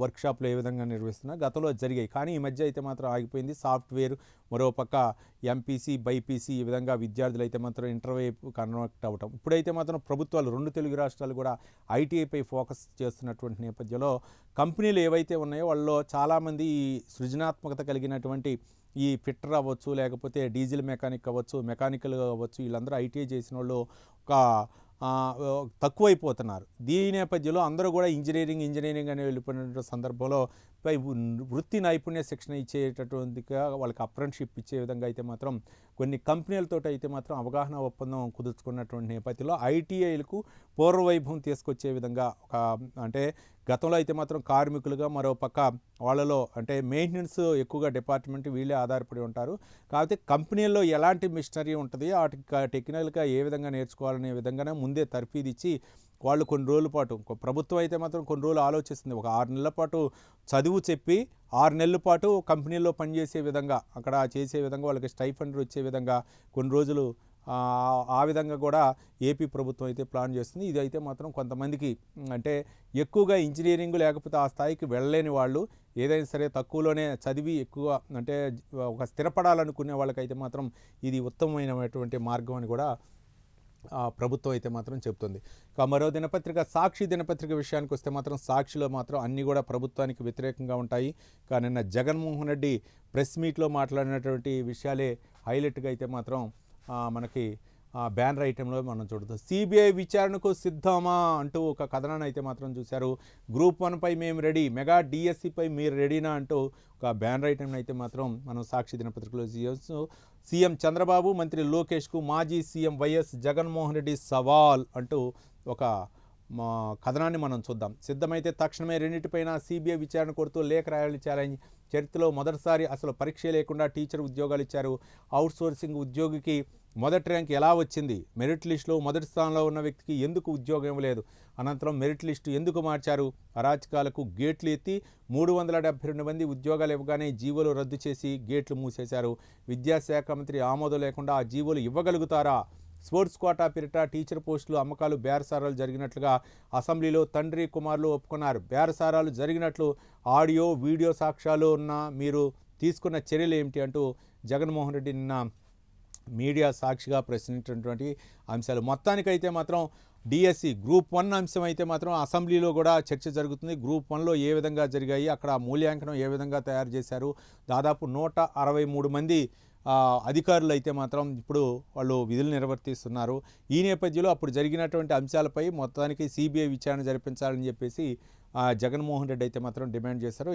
వర్క్షాపులు ఏ విధంగా నిర్వహిస్తున్నా గతంలో జరిగాయి. కానీ ఈ మధ్య అయితే మాత్రం ఆగిపోయింది. సాఫ్ట్వేర్ మరోపక్క ఎంపీసీ, బైపీసీ ఈ విధంగా విద్యార్థులు అయితే మాత్రం ఇంటర్వైపు కన్వర్ట్ అవ్వటం. ఇప్పుడైతే మాత్రం ప్రభుత్వాలు 2 తెలుగు రాష్ట్రాలు కూడా ఐటీఐపై ఫోకస్ చేస్తున్నటువంటి నేపథ్యంలో కంపెనీలు ఏవైతే ఉన్నాయో వాళ్ళలో చాలామంది సృజనాత్మకత కలిగినటువంటి ఈ ఫిట్టర్ అవ్వచ్చు, లేకపోతే డీజిల్ మెకానిక్ అవ్వచ్చు, మెకానికల్ అవ్వచ్చు, వీళ్ళందరూ ఐటీఐ చేసిన వాళ్ళు ఒక తక్కువైపోతున్నారు. దీని నేపథ్యంలో అందరూ కూడా ఇంజనీరింగ్ అని వెళ్ళిపోయిన సందర్భంలో వృత్తి నైపుణ్య శిక్షణ ఇచ్చేటటువంటిగా వాళ్ళకి అప్రెంటిషిప్ ఇచ్చే విధంగా అయితే మాత్రం కొన్ని కంపెనీలతో అయితే మాత్రం అవగాహన ఒప్పందం కుదుర్చుకున్నటువంటి నేపథ్యంలో ఐటీఐలకు పూర్వవైభవం తీసుకొచ్చే విధంగా ఒక అంటే గతంలో అయితే మాత్రం కార్మికులుగా మరోపక్క వాళ్ళలో అంటే మెయింటెనెన్స్ ఎక్కువగా డిపార్ట్మెంట్ వీళ్ళే ఆధారపడి ఉంటారు. కాకపోతే కంపెనీల్లో ఎలాంటి మిషనరీ ఉంటుంది, వాటికి టెక్నికల్గా ఏ విధంగా నేర్చుకోవాలనే విధంగానే ముందే తర్ఫీదిచ్చి వాళ్ళు కొన్ని రోజుల పాటు ప్రభుత్వం అయితే మాత్రం కొన్ని రోజులు ఆలోచిస్తుంది. ఒక 6 నెలల పాటు చదువు చెప్పి 6 నెలల పాటు కంపెనీల్లో పనిచేసే విధంగా అక్కడ చేసే విధంగా వాళ్ళకి స్టైఫండ్ వచ్చే విధంగా కొన్ని రోజులు ఆ విధంగా కూడా ఏపీ ప్రభుత్వం అయితే ప్లాన్ చేస్తుంది. ఇది అయితే మాత్రం కొంతమందికి అంటే ఎక్కువగా ఇంజనీరింగ్ లేకపోతే ఆ స్థాయికి వెళ్ళలేని వాళ్ళు ఏదైనా సరే తక్కువలోనే చదివి ఎక్కువ అంటే ఒక స్థిరపడాలనుకునే వాళ్ళకైతే మాత్రం ఇది ఉత్తమమైనటువంటి మార్గం అని కూడా ప్రభుత్వం అయితే మాత్రం చెప్తుంది. ఇక మరో దినపత్రిక సాక్షి దినపత్రిక విషయానికి వస్తే మాత్రం సాక్షిలో మాత్రం అన్నీ కూడా ప్రభుత్వానికి వ్యతిరేకంగా ఉంటాయి. కానీ నిన్న జగన్మోహన్ రెడ్డి ప్రెస్ మీట్లో మాట్లాడినటువంటి విషయాలే హైలైట్గా అయితే మాత్రం మనకి బ్యానర్ ఐటెంలో మనం చూడదు. సిబిఐ విచారణకు సిద్ధమా అంటూ ఒక కథనాన్ని అయితే మాత్రం చూశారు. గ్రూప్ 1పై మేము రెడీ, మెగా డిఎస్సిపై మీరు రెడీనా అంటూ ఒక బ్యానర్ ఐటెంని అయితే మాత్రం మనం సాక్షి దినపత్రికలో చూడవచ్చు. సీఎం చంద్రబాబు, మంత్రి లోకేష్కు మాజీ సీఎం వైఎస్ జగన్మోహన్ రెడ్డి సవాల్ అంటూ ఒక కథనాన్ని మనం చూద్దాం. సిద్ధమైతే తక్షణమే రెండింటిపైన సిబిఐ విచారణ కోరుతూ లేఖ రాయాలని ఛాలెంజ్. చరిత్రలో మొదటిసారి అసలు పరీక్ష లేకుండా టీచర్ ఉద్యోగాలు ఇచ్చారు. అవుట్ సోర్సింగ్ ఉద్యోగికి మొదటి ర్యాంక్ ఎలా వచ్చింది? మెరిట్ లిస్టులో మొదటి స్థానంలో ఉన్న వ్యక్తికి ఎందుకు ఉద్యోగం ఇవ్వలేదు? అనంతరం మెరిట్ లిస్టు ఎందుకు మార్చారు? అరాచకాలకు గేట్లు ఎత్తి 372 మంది ఉద్యోగాలు ఇవ్వగానే జీవోలు రద్దు చేసి గేట్లు మూసేశారు. విద్యాశాఖ మంత్రి ఆమోదం లేకుండా ఆ జీవోలు ఇవ్వగలుగుతారా? స్పోర్ట్స్ కోటా పేరిట టీచర్ పోస్టులు అమ్మకాలు బేరసారాలు జరిగినట్లుగా అసెంబ్లీలో తండ్రి కుమారులు ఒప్పుకున్నారు. బేరసారాలు జరిగినట్లు ఆడియో వీడియో సాక్ష్యాలు ఉన్న మీరు తీసుకున్న చర్యలు ఏమిటి అంటూ జగన్మోహన్ రెడ్డి నిన్న మీడియా సాక్షిగా ప్రశ్నించినటువంటి అంశాలు. మొత్తానికైతే మాత్రం డిఎస్సి గ్రూప్ 1 అంశం అయితే మాత్రం అసెంబ్లీలో కూడా చర్చ జరుగుతుంది. గ్రూప్ 1లో ఏ విధంగా జరిగాయి, అక్కడ మూల్యాంకనం ఏ విధంగా తయారు చేశారు, దాదాపు 163 మంది అధికారులు అయితే మాత్రం ఇప్పుడు వాళ్ళు విధులు నిర్వర్తిస్తున్నారు. ఈ నేపథ్యంలో అప్పుడు జరిగినటువంటి అంశాలపై మొత్తానికి సిబిఐ విచారణ జరిపించాలని చెప్పేసి జగన్మోహన్ రెడ్డి అయితే మాత్రం డిమాండ్ చేశారు.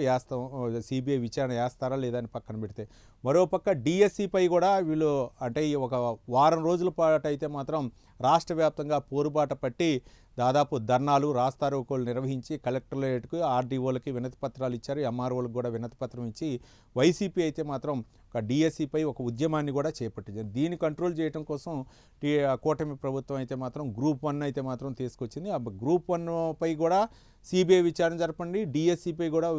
సిబిఐ విచారణ వేస్తారా లేదా అని పక్కన పెడితే, మరోపక్క డిఎస్సిపై కూడా వీళ్ళు అంటే ఒక వారం రోజుల పాటు అయితే మాత్రం రాష్ట్ర వ్యాప్తంగా పోరుబాట పట్టి దాదాపు ధర్నాలు, రాస్తారోకోలు నిర్వహించి కలెక్టరేట్కు, ఆర్డీఓలకి వినతి పత్రాలు ఇచ్చారు. ఎంఆర్ఓలకు కూడా వినతి పత్రం ఇచ్చి వైసీపీ అయితే మాత్రం ఒక డిఎస్సిపై ఒక ఉద్యమాన్ని కూడా చేపట్టింది. దీన్ని కంట్రోల్ చేయడం కోసం కూటమి ప్రభుత్వం అయితే మాత్రం గ్రూప్ 1 అయితే మాత్రం తీసుకొచ్చింది. ఆ గ్రూప్ 1పై కూడా సిబిఐ విచారణ జరపండి, డిఎస్సిపై కూడా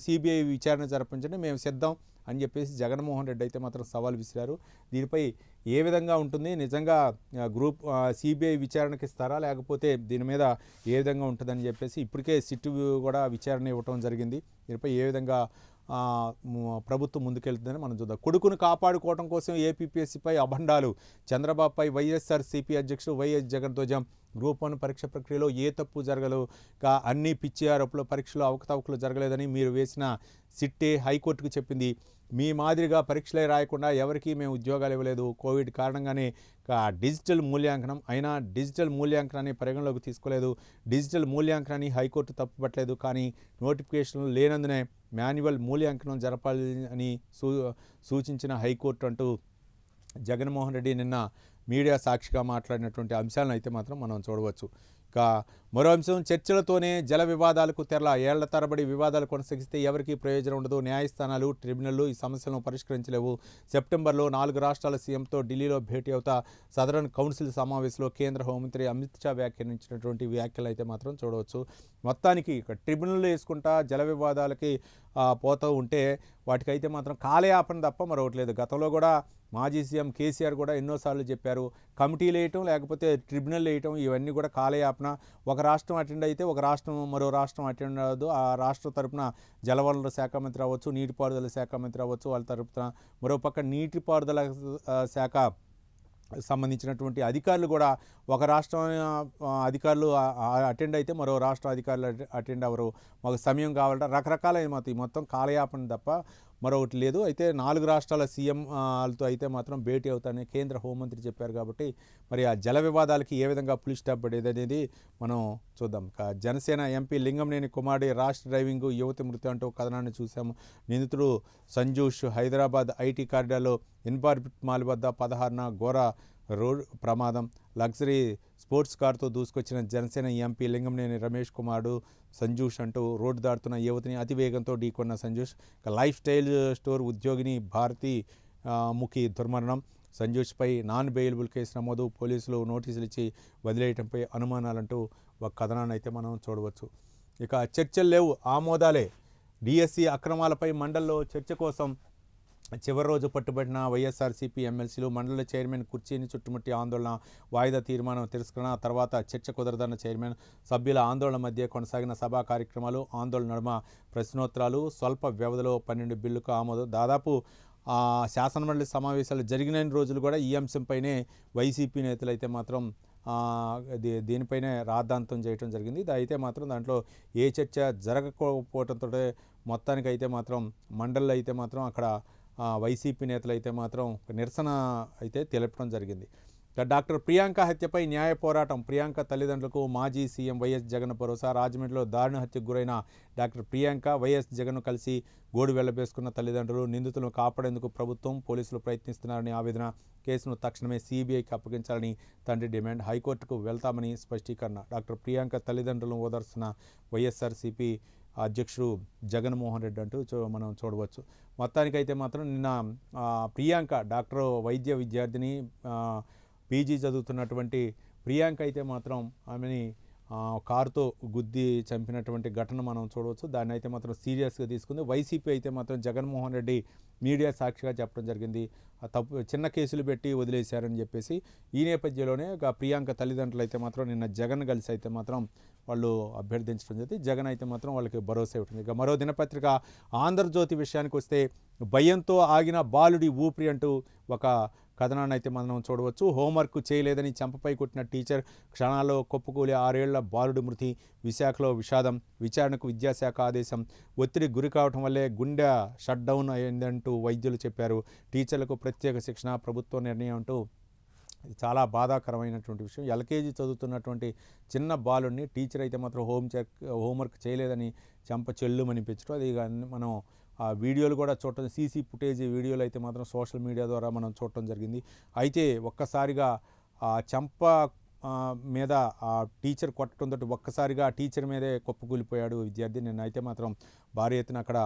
సిబిఐ విచారణ జరపించండి, మేము సిద్ధం అని చెప్పేసి జగన్మోహన్ రెడ్డి అయితే మాత్రం సవాల్ విసిరారు. దీనిపై ఏ విధంగా ఉంటుంది, నిజంగా సిబిఐ విచారణకి ఇస్తారా లేకపోతే దీని మీద ఏ విధంగా ఉంటుందని చెప్పేసి ఇప్పటికే సిట్ కూడా విచారణ ఇవ్వటం జరిగింది. దీనిపై ఏ విధంగా ప్రభుత్వం ముందుకెళ్తుందని మనం చూద్దాం. కొడుకును కాపాడుకోవడం కోసం ఏపీపీఎస్సీపై అభండాలు, చంద్రబాబుపై వైఎస్ఆర్సీపీ అధ్యక్షుడు వైఎస్ జగన్ ధ్వజం. గ్రూప్ 1 పరీక్ష ప్రక్రియలో ఏ తప్పు జరగలేదు, అన్ని పిచ్చి ఆరోపణలు, పరీక్షలో అవకతవకలు జరగలేదని మీరు వేసిన సిట్టే హైకోర్టుకు చెప్పింది. మీ మాదిరిగా పరీక్షలే రాయకుండా ఎవరికీ మేము ఉద్యోగాలు ఇవ్వలేదు. కోవిడ్ కారణంగానే డిజిటల్ మూల్యాంకనం అయినా డిజిటల్ మూల్యాంకనాన్ని పరిగణలోకి తీసుకోలేదు. డిజిటల్ మూల్యాంకనాన్ని హైకోర్టు తప్పుపట్టలేదు. కానీ నోటిఫికేషన్లు లేనందునే మాన్యువల్ మూల్యాంకనం జరపాలి అని సూచించిన హైకోర్టు అంటూ జగన్మోహన్ రెడ్డి నిన్న మీడియా సాక్షిగా మాట్లాడినటువంటి అంశాలను అయితే మాత్రం మనం చూడవచ్చు. ఇక మరో అంశం, చర్చలతోనే జల వివాదాలకు తెరల. ఏళ్ల తరబడి వివాదాలు కొనసాగిస్తే ఎవరికీ ప్రయోజనం ఉండదు. న్యాయస్థానాలు, ట్రిబ్యునల్లు ఈ సమస్యలను పరిష్కరించలేవు. సెప్టెంబర్లో 4 రాష్ట్రాల సీఎంతో ఢిల్లీలో భేటీ అవుతా సదరన్ కౌన్సిల్ సమావేశంలో కేంద్ర హోంమంత్రి అమిత్ షా వ్యాఖ్యానించినటువంటి వ్యాఖ్యలు అయితే మాత్రం చూడవచ్చు. మొత్తానికి ఇక ట్రిబ్యునల్ వేసుకుంటా జల వివాదాలకి పోతూ ఉంటే వాటికైతే మాత్రం కాలయాపన తప్ప మరొకటి లేదు. గతంలో కూడా మాజీ సీఎం కేసీఆర్ కూడా ఎన్నోసార్లు చెప్పారు, కమిటీలు వేయటం లేకపోతే ట్రిబ్యునల్ వేయటం ఇవన్నీ కూడా కాలయాపన. ఒక రాష్ట్రం అటెండ్ అయితే ఒక రాష్ట్రం మరో రాష్ట్రం అటెండ్ అవ్వదు. ఆ రాష్ట్ర తరపున జలవనరుల శాఖ మంత్రి అవ్వచ్చు, నీటిపారుదల శాఖ మంత్రి అవ్వచ్చు, వాళ్ళ తరపున మరోపక్క నీటిపారుదల శాఖ సంబంధించినటువంటి అధికారులు కూడా ఒక రాష్ట్రం అధికారులు అటెండ్ అయితే మరో రాష్ట్ర అధికారులు అటెండ్ అవ్వరు. మాకు సమయం కావాలంటే రకరకాలైన మొత్తం కాలయాపన తప్ప మరొకటి లేదు. అయితే 4 రాష్ట్రాల సీఎంలతో అయితే మాత్రం భేటీ అవుతానని కేంద్ర హోంమంత్రి చెప్పారు. కాబట్టి మరి ఆ జల వివాదాలకి ఏ విధంగా పులి స్టాప్ పడేది అనేది మనం చూద్దాం. జనసేన ఎంపీ లింగంనేని కుమారుడి ర్యాష్ డ్రైవింగ్, యువతి మృతి అంటూ కథనాన్ని చూసాము. నిందితుడు సంజూష్ హైదరాబాద్ ఐటీ కారిడార్లో ఇన్బార్బిట్ మాల్ వద్ద 16న ఘోర రోడ్ ప్రమాదం. లగ్జరీ స్పోర్ట్స్ కారుతో దూసుకొచ్చిన జనసేన ఎంపీ లింగంనేని రమేష్ కుమారుడు సంజూష్ అంటూ రోడ్డు దాటుతున్న యువతిని అతివేగంతో ఢీకొన్న సంజూష్. లైఫ్ స్టైల్ స్టోర్ ఉద్యోగిని భారతి ముఖి దుర్మరణం. సంజూష్పై నాన్ బెయిలబుల్ కేసు నమోదు, పోలీసులు నోటీసులు ఇచ్చి వదిలేయటంపై అనుమానాలంటూ ఒక కథనాన్ని అయితే మనం చూడవచ్చు. ఇక చర్చలు లేవు, ఆమోదాలే. డిఎస్సి అక్రమాలపై మండలిలో చర్చ కోసం చివరి రోజు పట్టుబడిన వైఎస్ఆర్సీపీ ఎమ్మెల్సీలు మండలి చైర్మన్ కుర్చీని చుట్టుముట్టి ఆందోళన. వాయిదా తీర్మానం తిరస్కరణ తర్వాత చర్చ కుదరదన్న చైర్మన్. సభ్యుల ఆందోళన మధ్య కొనసాగిన సభా కార్యక్రమాలు. ఆందోళన నడుమ ప్రశ్నోత్తరాలు. స్వల్ప వ్యవధిలో 12 బిల్లుకు ఆమోదం. దాదాపు శాసనమండలి సమావేశాలు జరిగిన రోజులు కూడా ఈ అంశంపైనే వైసీపీ నేతలు అయితే మాత్రం దీనిపైనే రాద్ధాంతం చేయడం జరిగింది. అయితే మాత్రం దాంట్లో ఏ చర్చ జరగకపోవడంతో మొత్తానికైతే మాత్రం మండలిలో అయితే మాత్రం అక్కడ వైసీపీ నేతలు అయితే మాత్రం నిరసన అయితే తెలపడం జరిగింది. డాక్టర్ ప్రియాంక హత్యపై న్యాయ పోరాటం. ప్రియాంక తల్లిదండ్రులకు మాజీ సీఎం వైఎస్ జగన్ భరోసా. రాజమండ్రిలో దారుణ హత్యకు గురైన డాక్టర్ ప్రియాంక, వైఎస్ జగన్ను కలిసి గోడు వెళ్లబేసుకున్న తల్లిదండ్రులు. నిందితులను కాపాడేందుకు ప్రభుత్వం, పోలీసులు ప్రయత్నిస్తున్నారని ఆవేదన. కేసును తక్షణమే సీబీఐకి అప్పగించాలని తండ్రి డిమాండ్. హైకోర్టుకు వెళ్తామని స్పష్టీకరణ. డాక్టర్ ప్రియాంక తల్లిదండ్రులను ఓదార్చిన వైఎస్ఆర్సీపీ అధ్యక్షుడు జగన్మోహన్ రెడ్డి అంటూ మనం చూడవచ్చు. మొత్తానికైతే మాత్రం నిన్న ప్రియాంక డాక్టర్ వైద్య విద్యార్థిని, పీజీ చదువుతున్నటువంటి ప్రియాంక అయితే మాత్రం ఆమెని కారుతో గుద్ది చంపినటువంటి ఘటన మనం చూడవచ్చు. దాన్ని అయితే మాత్రం సీరియస్గా తీసుకుంది వైసీపీ. అయితే మాత్రం జగన్మోహన్ రెడ్డి మీడియా సాక్షిగా చెప్పడం జరిగింది, చిన్న కేసులు పెట్టి వదిలేశారని చెప్పేసి. ఈ నేపథ్యంలోనే ప్రియాంక తల్లిదండ్రులు అయితే మాత్రం నిన్న జగన్ కలిసి అయితే మాత్రం వాళ్ళు అభ్యర్థించడం జరిగింది. జగన్ అయితే మాత్రం వాళ్ళకి భరోసా ఇవ్వడం. ఇక మరో దినపత్రిక ఆంధ్రజ్యోతి విషయానికి వస్తే, భయంతో ఆగిన బాలుడి ఊపిరి అంటూ ఒక కథనాన్ని అయితే మనం చూడవచ్చు. హోంవర్క్ చేయలేదని చెంపపై కొట్టిన టీచర్, క్షణాల్లో కుప్పకూలి 6 ఏళ్ల బాలుడి మృతి. విశాఖలో విషాదం, విచారణకు విద్యాశాఖ ఆదేశం. ఒత్తిడి గురి కావడం వల్లే గుండె షట్ డౌన్ అయిందంటూ వైద్యులు చెప్పారు. టీచర్లకు ప్రత్యేక శిక్షణ, ప్రభుత్వ నిర్ణయం అంటూ చాలా బాధాకరమైనటువంటి విషయం. ఎల్కేజీ చదువుతున్నటువంటి చిన్న బాలుడిని టీచర్ అయితే మాత్రం హోంవర్క్ చేయలేదని చెంప చెల్లుమనిపించడం. అది మనం ఆ వీడియోలు కూడా చూడటం, సీసీ ఫుటేజ్ వీడియోలు అయితే మాత్రం సోషల్ మీడియా ద్వారా మనం చూడటం జరిగింది. అయితే ఒక్కసారిగా ఆ చెంప మీద ఆ టీచర్ కొట్టడంతో ఒక్కసారిగా ఆ టీచర్ మీదే కుప్పకూలిపోయాడు విద్యార్థి. నిన్న అయితే మాత్రం భారీ ఎత్తున అక్కడ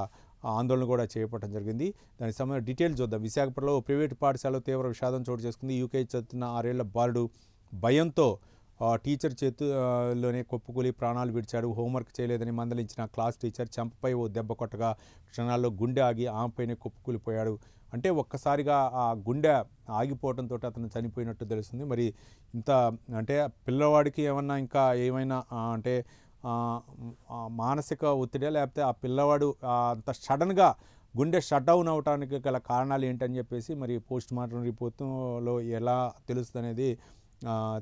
ఆందోళన కూడా చేపట్టడం జరిగింది. దానికి సంబంధించిన డీటెయిల్స్ చూద్దాం. విశాఖపట్నంలో ప్రైవేటు పాఠశాలలో తీవ్ర విషాదం చోటు చేసుకుంది. యూకేజీ చదువుతున్న 6 ఏళ్ల బాలుడు భయంతో టీచర్ చేతిలోనే కుప్పకూలి ప్రాణాలు విడిచాడు. హోంవర్క్ చేయలేదని మందలించిన క్లాస్ టీచర్ చెంపపై ఓ దెబ్బ కొట్టగా క్షణాల్లో గుండె ఆగి ఆమెపైనే కుప్పకూలిపోయాడు. అంటే ఒక్కసారిగా ఆ గుండె ఆగిపోవడంతో అతను చనిపోయినట్టు తెలుస్తుంది. మరి ఇంత అంటే పిల్లవాడికి ఏమన్నా ఇంకా ఏమైనా అంటే మానసిక ఒత్తిడి, లేకపోతే ఆ పిల్లవాడు అంత సడన్గా గుండె షట్ డౌన్ అవడానికి గల కారణాలు ఏంటని చెప్పేసి మరి పోస్ట్ మార్టం రిపోర్టులో ఎలా తెలుస్తుంది అనేది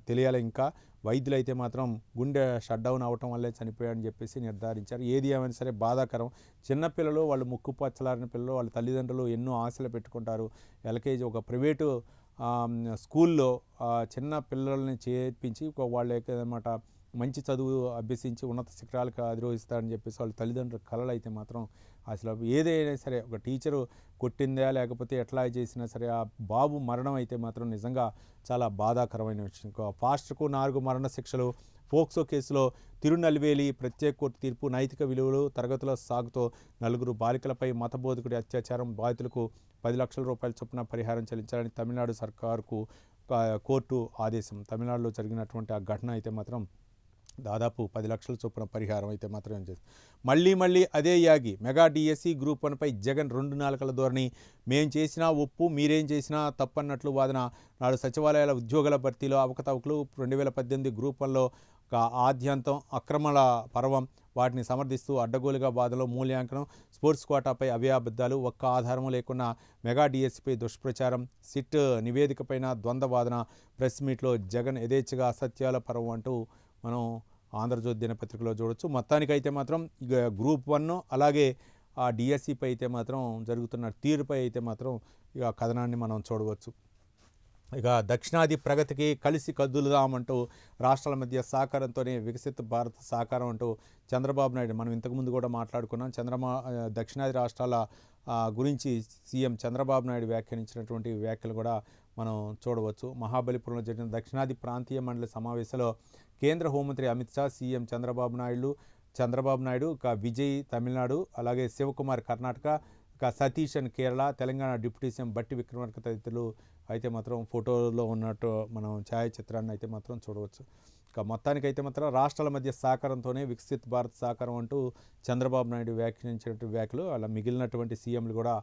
తెలియాలి. ఇంకా వైద్యులు అయితే మాత్రం గుండె షట్ డౌన్ అవటం వల్లే చనిపోయాడని చెప్పేసి నిర్ధారించారు. ఏది ఏమైనా సరే బాధాకరం. చిన్నపిల్లలు, వాళ్ళు ముక్కు పచ్చలారిన పిల్లలు, వాళ్ళ తల్లిదండ్రులు ఎన్నో ఆశలు పెట్టుకుంటారు. ఎల్కేజీ ఒక ప్రైవేటు స్కూల్లో చిన్న పిల్లల్ని చేర్పించి వాళ్ళకి అన్నమాట మంచి చదువు అభ్యసించి ఉన్నత శిఖరాలకు అధిరోహిస్తారని చెప్పేసి వాళ్ళ తల్లిదండ్రుల కళలు అయితే మాత్రం అసలు ఏదైనా సరే ఒక టీచరు కొట్టిందా లేకపోతే ఎట్లా చేసినా సరే ఆ బాబు మరణం అయితే మాత్రం నిజంగా చాలా బాధాకరమైన విషయం. ఫాస్ట్కు 4 మరణ శిక్షలు. పోక్సో కేసులో తిరునల్వేలి ప్రత్యేక కోర్టు తీర్పు. నైతిక విలువలు తరగతుల సాగుతో 4 బాలికలపై మతబోధకుడి అత్యాచారం. బాధితులకు 10 లక్షల రూపాయల చొప్పున పరిహారం చెల్లించాలని తమిళనాడు సర్కారుకు కోర్టు ఆదేశం. తమిళనాడులో జరిగినటువంటి ఆ ఘటన అయితే మాత్రం దాదాపు 10 లక్షల చొప్పున పరిహారం అయితే మాత్రం ఏం చేస్తుంది. మళ్ళీ అదే యాగి. మెగా డిఎస్సి గ్రూప్ 1పై జగన్ 2 నాలుకల ధోరణి. మేం చేసినా ఒప్పు, మీరేం చేసినా తప్పన్నట్లు వాదన. నాడు సచివాలయాల ఉద్యోగుల భర్తీలో అవకతవకలు. 2018 గ్రూప్ 1లో ఆద్యంతం అక్రమాల పర్వం. వాటిని సమర్థిస్తూ అడ్డగోలుగా వాదనలో మూల్యాంకనం. స్పోర్ట్స్ కోటాపై అవ్యాబద్ధాలు. ఒక్క ఆధారం లేకున్న మెగా డిఎస్సిపై దుష్ప్రచారం. సిట్ నివేదికపైన ద్వంద్వ వాదన. ప్రెస్ మీట్లో జగన్ యథేచ్ఛగా అసత్యాల పర్వం అంటూ మనం ఆంధ్రజ్యోతి దినపత్రికలో చూడవచ్చు. మొత్తానికైతే మాత్రం గ్రూప్ 1 అలాగే ఆ డిఎస్సిపై అయితే మాత్రం జరుగుతున్న తీరుపై అయితే మాత్రం ఇక కథనాన్ని మనం చూడవచ్చు. ఇక దక్షిణాది ప్రగతికి కలిసి కదులుదామంటూ రాష్ట్రాల మధ్య సహకారంతోనే వికసిత భారత్ సాకారం అంటూ చంద్రబాబు నాయుడు, మనం ఇంతకుముందు కూడా మాట్లాడుకున్నాం, దక్షిణాది రాష్ట్రాల గురించి సీఎం చంద్రబాబు నాయుడు వ్యాఖ్యానించినటువంటి వ్యాఖ్యలు కూడా మనం చూడవచ్చు. మహాబలిపురంలో జరిగిన దక్షిణాది ప్రాంతీయ మండలి సమావేశంలో కేంద్ర హోంమంత్రి అమిత్ షా, సీఎం చంద్రబాబు నాయుడు, విజయ్ తమిళనాడు, అలాగే శివకుమార్ కర్ణాటక, సతీష్ కేరళ, తెలంగాణ డిప్యూటీ సీఎం బట్టి విక్రమార్క తదితరులు అయితే మాత్రం ఫోటోలో ఉన్నట్టు మనం ఛాయాచిత్రాన్ని అయితే మాత్రం చూడవచ్చు. ఇక మొత్తానికైతే మాత్రం రాష్ట్రాల మధ్య సహకారంతోనే వికసిత్ భారత్ సహకారం అంటూ చంద్రబాబు నాయుడు వ్యాఖ్యానించినటువంటి వ్యాఖ్యలు అలా మిగిలినటువంటి సీఎంలు కూడా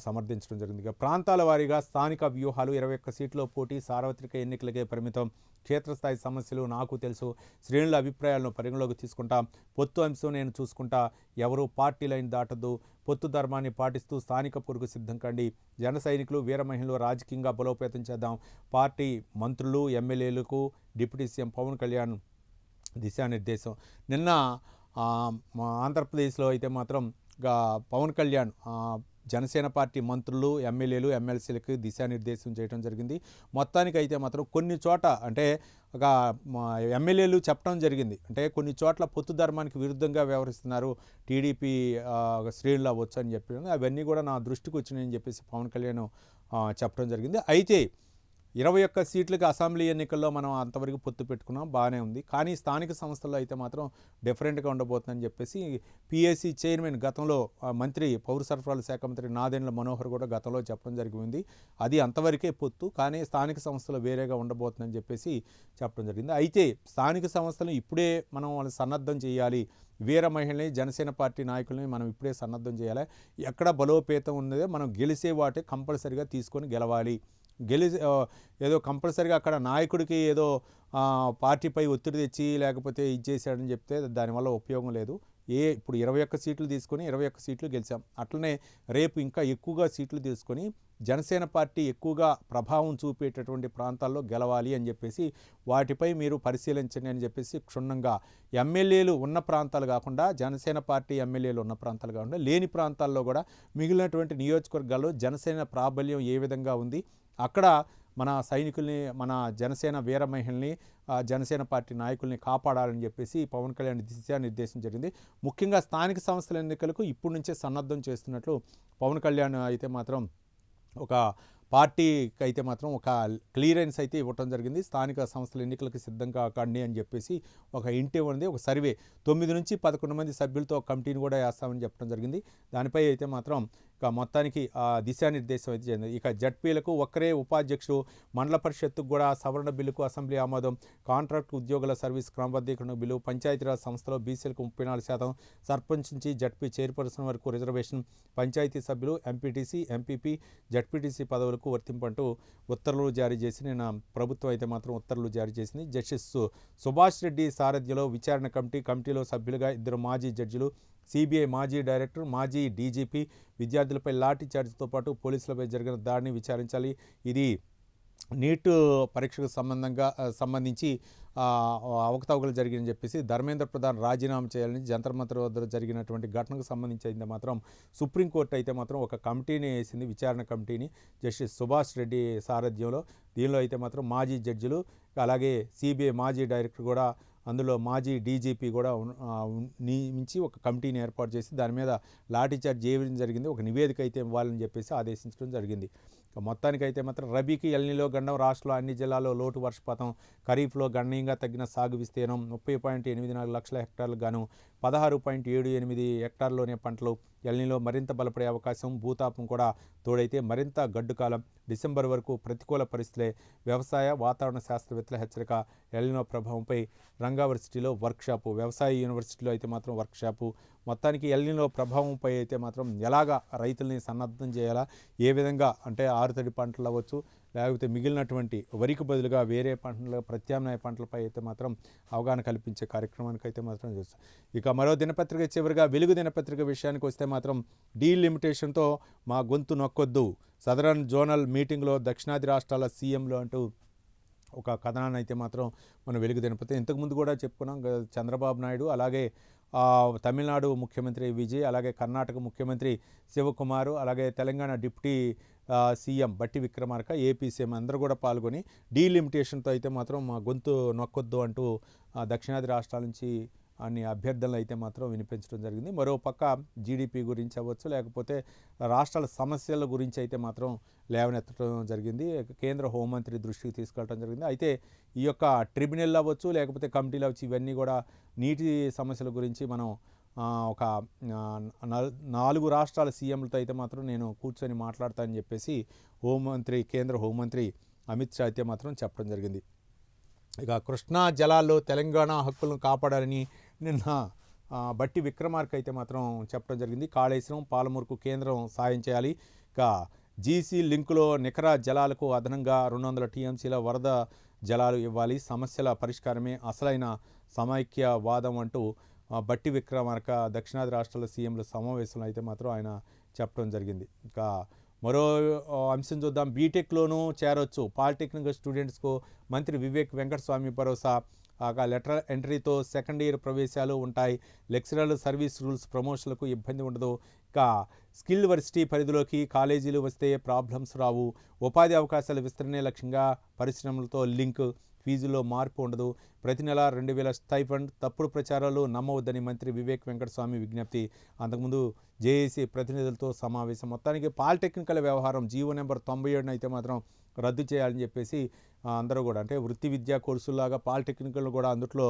సమర్థించడం జరిగింది. ఇక ప్రాంతాల వారీగా స్థానిక వ్యూహాలు. 21 సీట్లో పోటీ. సార్వత్రిక ఎన్నికలకే పరిమితం. క్షేత్రస్థాయి సమస్యలు నాకు తెలుసు. శ్రేణుల అభిప్రాయాలను పరిగణలోకి తీసుకుంటా. పొత్తు అంశం నేను చూసుకుంటా. ఎవరూ పార్టీ లైన్ దాటద్దు. పొత్తు ధర్మాన్ని పాటిస్తూ స్థానిక పొరుగు సిద్ధం కండి. జన సైనికులు, వీర మహిళలు రాజకీయంగా బలోపేతం చేద్దాం. పార్టీ మంత్రులు, ఎమ్మెల్యేలకు డిప్యూటీ సీఎం పవన్ కళ్యాణ్ దిశానిర్దేశం. నిన్న ఆంధ్రప్రదేశ్లో అయితే మాత్రం పవన్ కళ్యాణ్ జనసేన పార్టీ మంత్రులు, ఎమ్మెల్యేలు, ఎమ్మెల్సీలకు దిశానిర్దేశం చేయడం జరిగింది. మొత్తానికైతే మాత్రం కొన్ని చోట అంటే ఒక ఎమ్మెల్యేలు చెప్పడం జరిగింది. అంటే కొన్ని చోట్ల పొత్తు ధర్మానికి విరుద్ధంగా వ్యవహరిస్తున్నారు టీడీపీ శ్రేణులు అవ్వచ్చు అని చెప్పి అవన్నీ కూడా నా దృష్టికి వచ్చినాయని చెప్పేసి పవన్ కళ్యాణ్ చెప్పడం జరిగింది. అయితే 21 సీట్లకు అసెంబ్లీ ఎన్నికల్లో మనం అంతవరకు పొత్తు పెట్టుకున్నాం, బాగానే ఉంది. కానీ స్థానిక సంస్థల్లో అయితే మాత్రం డిఫరెంట్గా ఉండబోతుందని చెప్పేసి పిఎస్సి చైర్మన్ గతంలో మంత్రి పౌర సరఫరాల శాఖ మంత్రి నాదెండ్ల మనోహర్ కూడా గతంలో చెప్పడం జరిగింది. అది అంతవరకే పొత్తు, కానీ స్థానిక సంస్థలు వేరేగా ఉండబోతుందని చెప్పేసి చెప్పడం జరిగింది. అయితే స్థానిక సంస్థలు ఇప్పుడే మనం వాళ్ళని సన్నద్ధం చేయాలి, వీర మహిళని జనసేన పార్టీ నాయకుల్ని మనం ఇప్పుడే సన్నద్ధం చేయాలి. ఎక్కడ బలోపేతం ఉన్నదో మనం గెలిచే వాటే కంపల్సరిగా తీసుకొని గెలవాలి. ఏదో కంపల్సరీగా అక్కడ నాయకుడికి ఏదో పార్టీపై ఒత్తిడి తెచ్చి లేకపోతే ఇది చేశాడని చెప్తే దానివల్ల ఉపయోగం లేదు. ఇప్పుడు 21 సీట్లు తీసుకొని 21 సీట్లు గెలిచాం. అట్లనే రేపు ఇంకా ఎక్కువగా సీట్లు తీసుకొని జనసేన పార్టీ ఎక్కువగా ప్రభావం చూపేటటువంటి ప్రాంతాల్లో గెలవాలి అని చెప్పేసి వాటిపై మీరు పరిశీలించండి అని చెప్పేసి క్షుణ్ణంగా ఎమ్మెల్యేలు ఉన్న ప్రాంతాలు కాకుండా, జనసేన పార్టీ ఎమ్మెల్యేలు ఉన్న ప్రాంతాలు కాకుండా లేని ప్రాంతాల్లో కూడా మిగిలినటువంటి నియోజకవర్గాల్లో జనసేన ప్రాబల్యం ఏ విధంగా ఉంది, అక్కడ మన సైనికుల్ని, మన జనసేన వీర మహిళల్ని, జనసేన పార్టీ నాయకుల్ని కాపాడాలని చెప్పేసి పవన్ కళ్యాణ్ దిశానిర్దేశం జరిగింది. ముఖ్యంగా స్థానిక సంస్థల ఎన్నికలకు ఇప్పటి నుంచే సన్నద్ధం చేస్తున్నట్లు పవన్ కళ్యాణ్ అయితే మాత్రం ఒక పార్టీకి అయితే మాత్రం ఒక క్లియరెన్స్ అయితే ఇవ్వటం జరిగింది. స్థానిక సంస్థల ఎన్నికలకు సిద్ధంగా కండి అని చెప్పేసి ఒక ఇంటి ఉంది, ఒక సర్వే 9 నుంచి 11 మంది సభ్యులతో కమిటీని కూడా వేస్తామని చెప్పడం జరిగింది. దానిపై అయితే మాత్రం ఇక మొత్తానికి దిశానిర్దేశం అయితే జరిగింది. ఇక జడ్పీలకు ఒక్కరే ఉపాధ్యక్షుడు, మండల పరిషత్తుకు కూడా సవరణ బిల్లుకు అసెంబ్లీ ఆమోదం, కాంట్రాక్ట్ ఉద్యోగుల సర్వీస్ క్రమబద్ధీకరణ బిల్లు, పంచాయతీరాజ్ సంస్థలో బీసీలకు 34%, సర్పంచ్ నుంచి జడ్పీ చైర్పర్సన్ వరకు రిజర్వేషన్, పంచాయతీ సభ్యులు, ఎంపీటీసీ, ఎంపీపీ, జడ్పీటీసీ పదవులకు వర్తింపంటూ ఉత్తర్వులు జారీ చేసి నిన్న ప్రభుత్వం అయితే మాత్రం ఉత్తర్వులు జారీ చేసింది. జస్టిస్ సుభాష్ రెడ్డి సారథ్యంలో విచారణ కమిటీలో సభ్యులుగా 2 మాజీ జడ్జిలు, సిబిఐ మాజీ డైరెక్టర్, మాజీ డీజీపీ విద్యార్థులపై లాఠీ చార్జ్తో పాటు పోలీసులపై జరిగిన దాడిని విచారించాలి. ఇది నీట్ పరీక్షకు సంబంధించి అవకతవకలు జరిగిందని చెప్పేసి ధర్మేంద్ర ప్రధాన్ రాజీనామా చేయాలని జంతర్ మంతర్ వద్ద జరిగినటువంటి ఘటనకు సంబంధించి అయితే మాత్రం సుప్రీంకోర్టు అయితే మాత్రం ఒక కమిటీని వేసింది, విచారణ కమిటీని జస్టిస్ సుభాష్ రెడ్డి సారథ్యంలో. దీనిలో అయితే మాత్రం మాజీ జడ్జిలు, అలాగే సిబిఐ మాజీ డైరెక్టర్ కూడా, అందులో మాజీ డీజీపీ కూడా నియమించి ఒక కమిటీని ఏర్పాటు చేసి దాని మీద లాఠీచార్జ్ చేయడం జరిగింది. ఒక నివేదిక అయితే ఇవ్వాలని చెప్పేసి ఆదేశించడం జరిగింది. మొత్తానికైతే మాత్రం రబీకి ఎల్నిలో గండం, రాష్ట్రంలో అన్ని జిల్లాల్లో లోటు వర్షపాతం, ఖరీఫ్లో గణనీయంగా తగ్గిన సాగు విస్తీర్ణం 30.84 లక్షల హెక్టార్లకు గాను 16.78 హెక్టార్లోనే పంటలు, ఎల్నిలో మరింత బలపడే అవకాశం, భూతాపం కూడా తోడైతే మరింత గడ్డు కాలం, డిసెంబర్ వరకు ప్రతికూల పరిస్థితులే, వ్యవసాయ వాతావరణ శాస్త్రవేత్తల హెచ్చరిక, ఎల్నినో ప్రభావంపై రంగా వర్సిటీలో వర్క్షాపు, వ్యవసాయ యూనివర్సిటీలో అయితే మాత్రం వర్క్షాపు. మొత్తానికి ఎల్నినో ప్రభావంపై అయితే మాత్రం ఎలాగా రైతుల్ని సన్నద్ధం చేయాలా, ఏ విధంగా అంటే ఆరుతడి పంటలు అవ్వచ్చు, లేకపోతే మిగిలినటువంటి వరికి బదులుగా వేరే పంటల ప్రత్యామ్నాయ పంటలపై అయితే మాత్రం అవగాహన కల్పించే కార్యక్రమానికి అయితే మాత్రం చేస్తాం. ఇక మరో దినపత్రిక చివరిగా వెలుగు దినపత్రిక విషయానికి వస్తే మాత్రం డీలిమిటేషన్తో మా గొంతు నొక్కొద్దు, సదరన్ జోనల్ మీటింగ్లో దక్షిణాది రాష్ట్రాల సీఎంలు అంటూ ఒక కథనాన్ని అయితే మాత్రం మనం వెలుగు దినపత్రిక ఇంతకుముందు కూడా చెప్పుకున్నాం. చంద్రబాబు నాయుడు, అలాగే తమిళనాడు ముఖ్యమంత్రి విజయ్, అలాగే కర్ణాటక ముఖ్యమంత్రి శివకుమారు, అలాగే తెలంగాణ డిప్యూటీ సీఎం బట్టి విక్రమార్క, ఏపీ సీఎం అందరూ కూడా పాల్గొని డీలిమిటేషన్తో అయితే మాత్రం మా గొంతు నొక్కొద్దు అంటూ దక్షిణాది రాష్ట్రాల నుంచి అన్ని అభ్యర్థనలు అయితే మాత్రం వినిపించడం జరిగింది. మరో పక్క జీడిపి గురించి అవ్వచ్చు, లేకపోతే రాష్ట్రాల సమస్యల గురించి అయితే మాత్రం లేవనెత్తడం జరిగింది. కేంద్ర హోంమంత్రి దృష్టికి తీసుకెళ్ళడం జరిగింది. అయితే ఈ యొక్క ట్రిబ్యునల్ అవ్వచ్చు, లేకపోతే కమిటీలు అవ్వచ్చు, ఇవన్నీ కూడా నీటి సమస్యల గురించి మనం ఒక 4 రాష్ట్రాల సీఎంలతో అయితే మాత్రం నేను కూర్చొని మాట్లాడతానని చెప్పేసి కేంద్ర హోంమంత్రి అమిత్ షా అయితే మాత్రం చెప్పడం జరిగింది. ఇక కృష్ణా జలాల్లో తెలంగాణ హక్కులను కాపాడాలని నిన్న బట్టి విక్రమార్క అయితే మాత్రం చెప్పడం జరిగింది. కాళేశ్వరం, పాలమూరుకు కేంద్రం సాయం చేయాలి. ఇక జీసీ లింకులో నికర జలాలకు అదనంగా 200 టీఎంసీల వరద జలాలు ఇవ్వాలి, సమస్యల పరిష్కారమే అసలైన సమైక్యవాదం అంటూ బట్టి విక్రమార్క దక్షిణాది రాష్ట్రాల సీఎంల సమావేశంలో అయితే మాత్రం ఆయన చెప్పడం జరిగింది. ఇంకా మరో అంశం చూద్దాం. బీటెక్లోనూ చేరొచ్చు, పాలిటెక్నిక్ స్టూడెంట్స్కు మంత్రి వివేక్ వెంకటస్వామి భరోసా. లెటర్ ఎంట్రీతో సెకండ్ ఇయర్ ప్రవేశాలు ఉంటాయి, లెక్చరర్ సర్వీస్ రూల్స్ ప్రమోషన్లకు ఇబ్బంది ఉండదు. ఇక స్కిల్ వర్సిటీ పరిధిలోకి కాలేజీలు వస్తే ప్రాబ్లమ్స్ రావు, ఉపాధి అవకాశాల విస్తరణే లక్ష్యంగా, పరిశ్రమలతో లింక్, ఫీజులో మార్పు ఉండదు, ప్రతి నెల 2000 స్టైఫండ్, తప్పుడు ప్రచారాలు నమ్మవద్దని మంత్రి వివేక్ వెంకటస్వామి విజ్ఞప్తి. అంతకుముందు జేఏసీ ప్రతినిధులతో సమావేశం. మొత్తానికి పాలిటెక్నికల్ వ్యవహారం జీవో నెంబర్ 97 అయితే మాత్రం రద్దు చేయాలని చెప్పేసి అందరూ కూడా, అంటే వృత్తి విద్యా కోర్సులాగా పాలిటెక్నికల్ కూడా అందుట్లో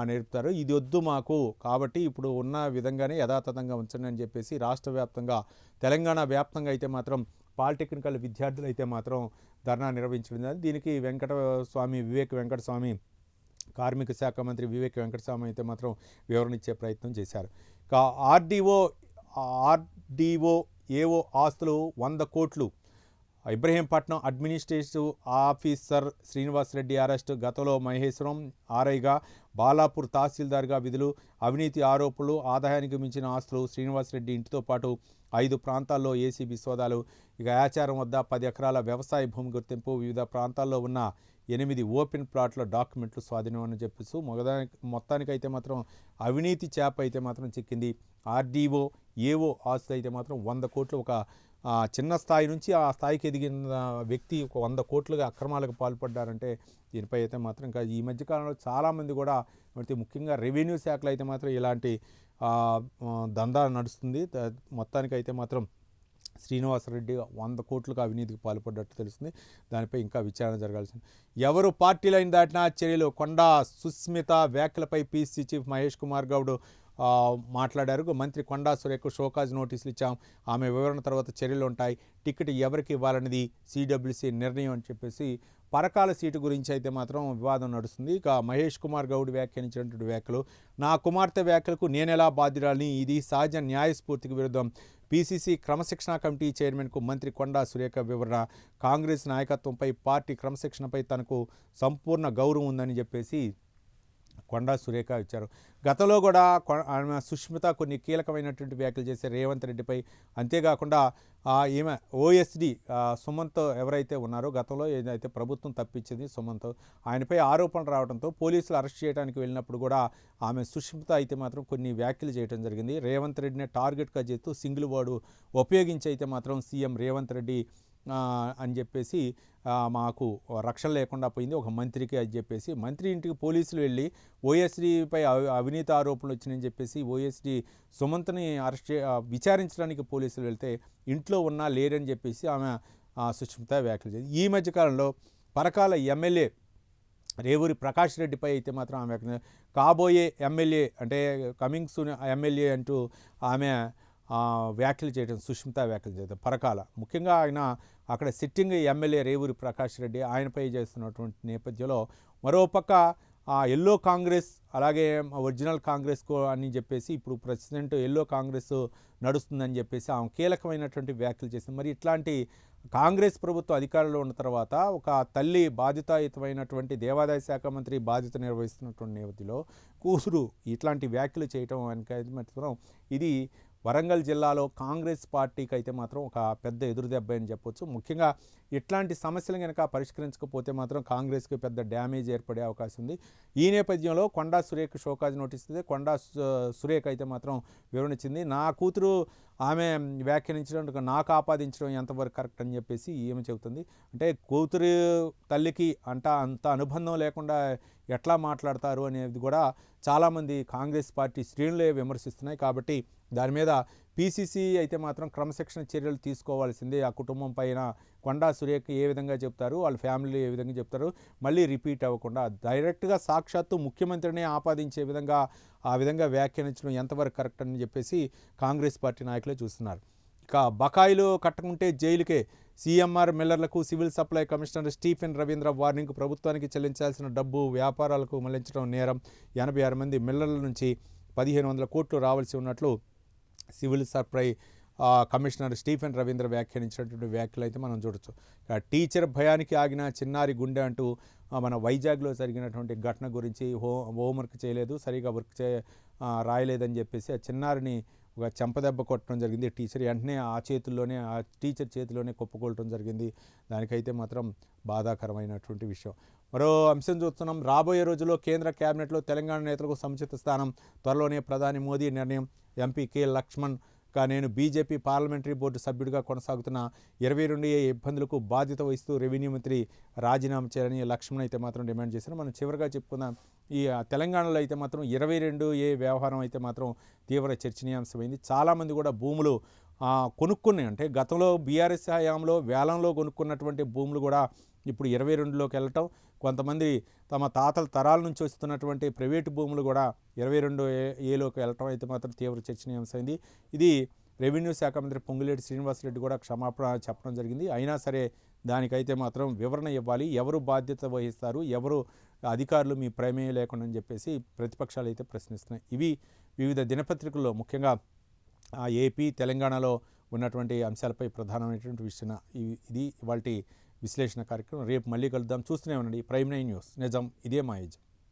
నేర్పుతారు. ఇది వద్దు మాకు, కాబట్టి ఇప్పుడు ఉన్న విధంగానే యథాతథంగా ఉంచండి అని చెప్పేసి రాష్ట్ర వ్యాప్తంగా, తెలంగాణ వ్యాప్తంగా అయితే మాత్రం పాలిటెక్నికల్ విద్యార్థులు అయితే మాత్రం ధర్నా నిర్వహించడం. దీనికి వివేక్ వెంకటస్వామి, కార్మిక శాఖ మంత్రి వివేక్ వెంకటస్వామి అయితే మాత్రం వివరణ ఇచ్చే ప్రయత్నం చేశారు. ఇక ఆర్డీఓ ఏఓ ఆస్తులు 100 కోట్లు. Ibrahimpatnam administrative officer Srinivasa Reddy arrest. గతంలో మహేశ్వరం ఆర్ఐగా, బాలాపూర్ తహసీల్దార్గా విధులు, అవినీతి ఆరోపణలు, ఆదాయానికి మించిన ఆస్తులు. శ్రీనివాసరెడ్డి ఇంటితో పాటు 5 ప్రాంతాల్లో ఏసీబీ సోదాలు. ఇక ఆచారం వద్ద 10 ఎకరాల వ్యవసాయ భూమి గుర్తింపు, వివిధ ప్రాంతాల్లో ఉన్న 8 ఓపెన్ ప్లాట్ల డాక్యుమెంట్లు స్వాధీనం అని చెప్పేసి మొత్తానికైతే మాత్రం అవినీతి చేప అయితే మాత్రం చిక్కింది. ఆర్డీఓ ఏఓ ఆస్తులు అయితే మాత్రం 100 కోట్లు. ఒక చిన్న స్థాయి నుంచి ఆ స్థాయికి ఎదిగిన వ్యక్తి ఒక 100 కోట్లుగా అక్రమాలకు పాల్పడ్డారంటే దీనిపై అయితే మాత్రం ఇంకా ఈ మధ్యకాలంలో చాలామంది కూడా, ముఖ్యంగా రెవెన్యూ శాఖలో అయితే మాత్రం ఇలాంటి దందా నడుస్తుంది. మొత్తానికైతే మాత్రం శ్రీనివాసరెడ్డి 100 కోట్లకు అవినీతికి పాల్పడ్డట్టు తెలుస్తుంది. దానిపై ఇంకా విచారణ జరగాల్సింది. ఎవరు పార్టీ లైన్ దాటినా చర్యలు. కొండా సుస్మిత వ్యాఖ్యలపై పీసీ చీఫ్ మహేష్ కుమార్ గౌడ్ మాట్లాడారు. మంత్రి కొండా సురేఖకు షోకాజ్ నోటీసులు ఇచ్చాం, ఆమె వివరణ తర్వాత చర్యలు ఉంటాయి, టికెట్ ఎవరికి ఇవ్వాలనేది సిడబ్ల్యూసీ నిర్ణయం అని చెప్పేసి పరకాల సీటు గురించి అయితే మాత్రం వివాదం నడుస్తుంది. ఇక మహేష్ కుమార్ గౌడ్ వ్యాఖ్యానించినటువంటి వ్యాఖ్యలు, నా కుమార్తె వ్యాఖ్యలకు నేనెలా బాధ్యురాలని, ఇది సహజ న్యాయస్ఫూర్తికి విరుద్ధం. పీసీసీ క్రమశిక్షణ కమిటీ చైర్మన్కు మంత్రి కొండా సురేఖ వివరణ. కాంగ్రెస్ నాయకత్వంపై, పార్టీ క్రమశిక్షణపై తనకు సంపూర్ణ గౌరవం ఉందని చెప్పేసి కొండా సురేఖ ఇచ్చారు. గతంలో కూడా ఆమె సుష్మిత కొన్ని కీలకమైనటువంటి వ్యాఖ్యలు చేసే రేవంత్ రెడ్డిపై. అంతేకాకుండా ఈమె ఓఎస్డి సుమంత్ ఎవరైతే ఉన్నారో, గతంలో ఏదైతే ప్రభుత్వం తప్పించింది సుమంత్, ఆయనపై ఆరోపణలు రావడంతో పోలీసులు అరెస్ట్ చేయడానికి వెళ్ళినప్పుడు కూడా ఆమె సుష్మిత అయితే మాత్రం కొన్ని వ్యాఖ్యలు చేయడం జరిగింది. రేవంత్ రెడ్డిని టార్గెట్గా చేస్తూ సింగిల్ వర్డ్ ఉపయోగించి అయితే మాత్రం సీఎం రేవంత్ రెడ్డి అని చెప్పేసి మాకు రక్షణ లేకుండా పోయింది ఒక మంత్రికి అని చెప్పేసి, మంత్రి ఇంటికి పోలీసులు వెళ్ళి ఓఎస్డీపై అవినీతి ఆరోపణలు వచ్చినాయని చెప్పేసి ఓఎస్డీ సుమంత్ని విచారించడానికి పోలీసులు వెళ్తే ఇంట్లో ఉన్నా లేరని చెప్పేసి ఆమె సుష్మిత వ్యాఖ్యలు చేసింది. ఈ మధ్యకాలంలో పరకాల ఎమ్మెల్యే రేవూరి ప్రకాష్ రెడ్డిపై అయితే మాత్రం ఆమె కాబోయే ఎమ్మెల్యే, అంటే కమింగ్ సూన్ ఎమ్మెల్యే అంటూ ఆమె వ్యాఖ్యలు చేయడం, సుష్మిత వ్యాఖ్యలు చేయడం పరకాల. ముఖ్యంగా ఆయన అక్కడ సిట్టింగ్ ఎమ్మెల్యే రేవూరి ప్రకాష్ రెడ్డి, ఆయనపై చేస్తున్నటువంటి నేపథ్యంలో మరోపక్క ఎల్లో కాంగ్రెస్, అలాగే ఒరిజినల్ కాంగ్రెస్ అని చెప్పేసి ఇప్పుడు ప్రెసిడెంట్ ఎల్లో కాంగ్రెస్ నడుస్తుందని చెప్పేసి ఆమె కీలకమైనటువంటి వ్యాఖ్యలు చేసింది. మరి ఇట్లాంటి కాంగ్రెస్ ప్రభుత్వం అధికారంలో ఉన్న తర్వాత ఒక తల్లి బాధ్యతాయుతమైనటువంటి దేవాదాయ శాఖ మంత్రి బాధ్యత నిర్వహిస్తున్నటువంటి నేపథ్యంలో కూతురు ఇట్లాంటి వ్యాఖ్యలు చేయటం మాత్రం ఇది వరంగల్ జిల్లాలో కాంగ్రెస్ పార్టీకి అయితే మాత్రం ఒక పెద్ద ఎదురుదెబ్బ అని చెప్పొచ్చు. ముఖ్యంగా ఇట్లాంటి సమస్యలు కనుక పరిష్కరించకపోతే మాత్రం కాంగ్రెస్కి పెద్ద డ్యామేజ్ ఏర్పడే అవకాశం ఉంది. ఈ నేపథ్యంలో కొండా సురేఖ షోకాజ్ నోటీస్ ఇస్తే కొండా సురేఖ అయితే మాత్రం వివరించింది, నా కూతురు ఆమె వ్యాఖ్యానించడం నాకు ఆపాదించడం ఎంతవరకు కరెక్ట్ అని చెప్పేసి ఏమి చెబుతుంది. అంటే కూతురు తల్లికి అంత అనుబంధం లేకుండా ఎట్లా మాట్లాడతారు అనేది కూడా చాలామంది కాంగ్రెస్ పార్టీ శ్రేణులే విమర్శిస్తున్నాయి. కాబట్టి దాని మీద పీసీసీ అయితే మాత్రం క్రమశిక్షణ చర్యలు తీసుకోవాల్సిందే. ఆ కుటుంబం పైన కొండా సురేఖ ఏ విధంగా చెప్తారు, వాళ్ళ ఫ్యామిలీ ఏ విధంగా చెప్తారు, మళ్ళీ రిపీట్ అవ్వకుండా డైరెక్ట్గా సాక్షాత్తు ముఖ్యమంత్రిని ఆపాదించే విధంగా ఆ విధంగా వ్యాఖ్యానించడం ఎంతవరకు కరెక్ట్ అని చెప్పేసి కాంగ్రెస్ పార్టీ నాయకులే చూస్తున్నారు. ఇక బకాయిలు కట్టకుంటే జైలుకే, సీఎంఆర్ మిల్లర్లకు civil supply commissioner Stephen Ravindra warning. ప్రభుత్వానికి చెల్లించాల్సిన డబ్బు వ్యాపారాలకు మళ్లించడం నేరం. 86 మంది మిల్లర్ల నుంచి 1500 కోట్లు రావాల్సి ఉన్నట్లు civil supply commissioner Stephen Ravindra వ్యాఖ్యానించినటువంటి వ్యాఖ్యలు అయితే మనం చూడొచ్చు. టీచర్ భయానికి ఆగిన చిన్నారి గుండె అంటూ మన వైజాగ్లో జరిగినటువంటి ఘటన గురించి హోంవర్క్ చేయలేదు, సరిగా రాయలేదని చెప్పేసి ఆ చిన్నారిని ఒక చెంపదెబ్బ కొట్టడం జరిగింది. టీచర్ వెంటనే ఆ టీచర్ చేతిలోనే కుప్పకొట్టడం జరిగింది. దానికైతే మాత్రం బాధాకరమైనటువంటి విషయం. మరో అంశం చూస్తున్నాం. రాబోయే రోజుల్లో కేంద్ర కేబినెట్లో తెలంగాణ నేతలకు సముచిత స్థానం, త్వరలోనే ప్రధాని మోదీ నిర్ణయం. ఎంపీ కె లక్ష్మణ్ నేను బీజేపీ పార్లమెంటరీ బోర్డు సభ్యుడిగా కొనసాగుతున్న 22A ఇబ్బందులకు బాధ్యత వహిస్తూ రెవెన్యూ మంత్రి రాజీనామా చేయాలని లక్ష్మణ్ అయితే మాత్రం డిమాండ్ చేశారు. మనం చివరిగా చెప్పుకుందాం. ఈ తెలంగాణలో అయితే మాత్రం 22A వ్యవహారం అయితే మాత్రం తీవ్ర చర్చనీయాంశమైంది. చాలామంది కూడా భూములు కొనుక్కున్నాయి. అంటే గతంలో బీఆర్ఎస్ హయాంలో వేలంలో కొనుక్కున్నటువంటి భూములు కూడా ఇప్పుడు 22లోకి వెళ్ళటం, కొంతమంది తమ తాతల తరాల నుంచి వస్తున్నటువంటి ప్రైవేటు భూములు కూడా 22Aలోకి వెళ్ళటం అయితే మాత్రం తీవ్ర చర్చనీయాంశమైంది. ఇది రెవెన్యూ శాఖ మంత్రి పొంగులేటి శ్రీనివాసరెడ్డి కూడా క్షమాపణ చెప్పడం జరిగింది. అయినా సరే దానికైతే మాత్రం వివరణ ఇవ్వాలి, ఎవరు బాధ్యత వహిస్తారు, ఎవరు అధికారులు మీ ప్రమేయం లేకుండా అని చెప్పేసి ప్రతిపక్షాలు అయితే ప్రశ్నిస్తున్నాయి. ఇవి వివిధ దినపత్రికల్లో ముఖ్యంగా ఏపీ తెలంగాణలో ఉన్నటువంటి అంశాలపై ప్రధానమైనటువంటి విషయం. ఇది ఇవాల్టి విశ్లేషణ కార్యక్రమం. రేపు మళ్ళీ కలుద్దాం. చూస్తూనే ఉండండి ప్రైమ్ 9 న్యూస్. నిజం ఇదే మా ఏజ్.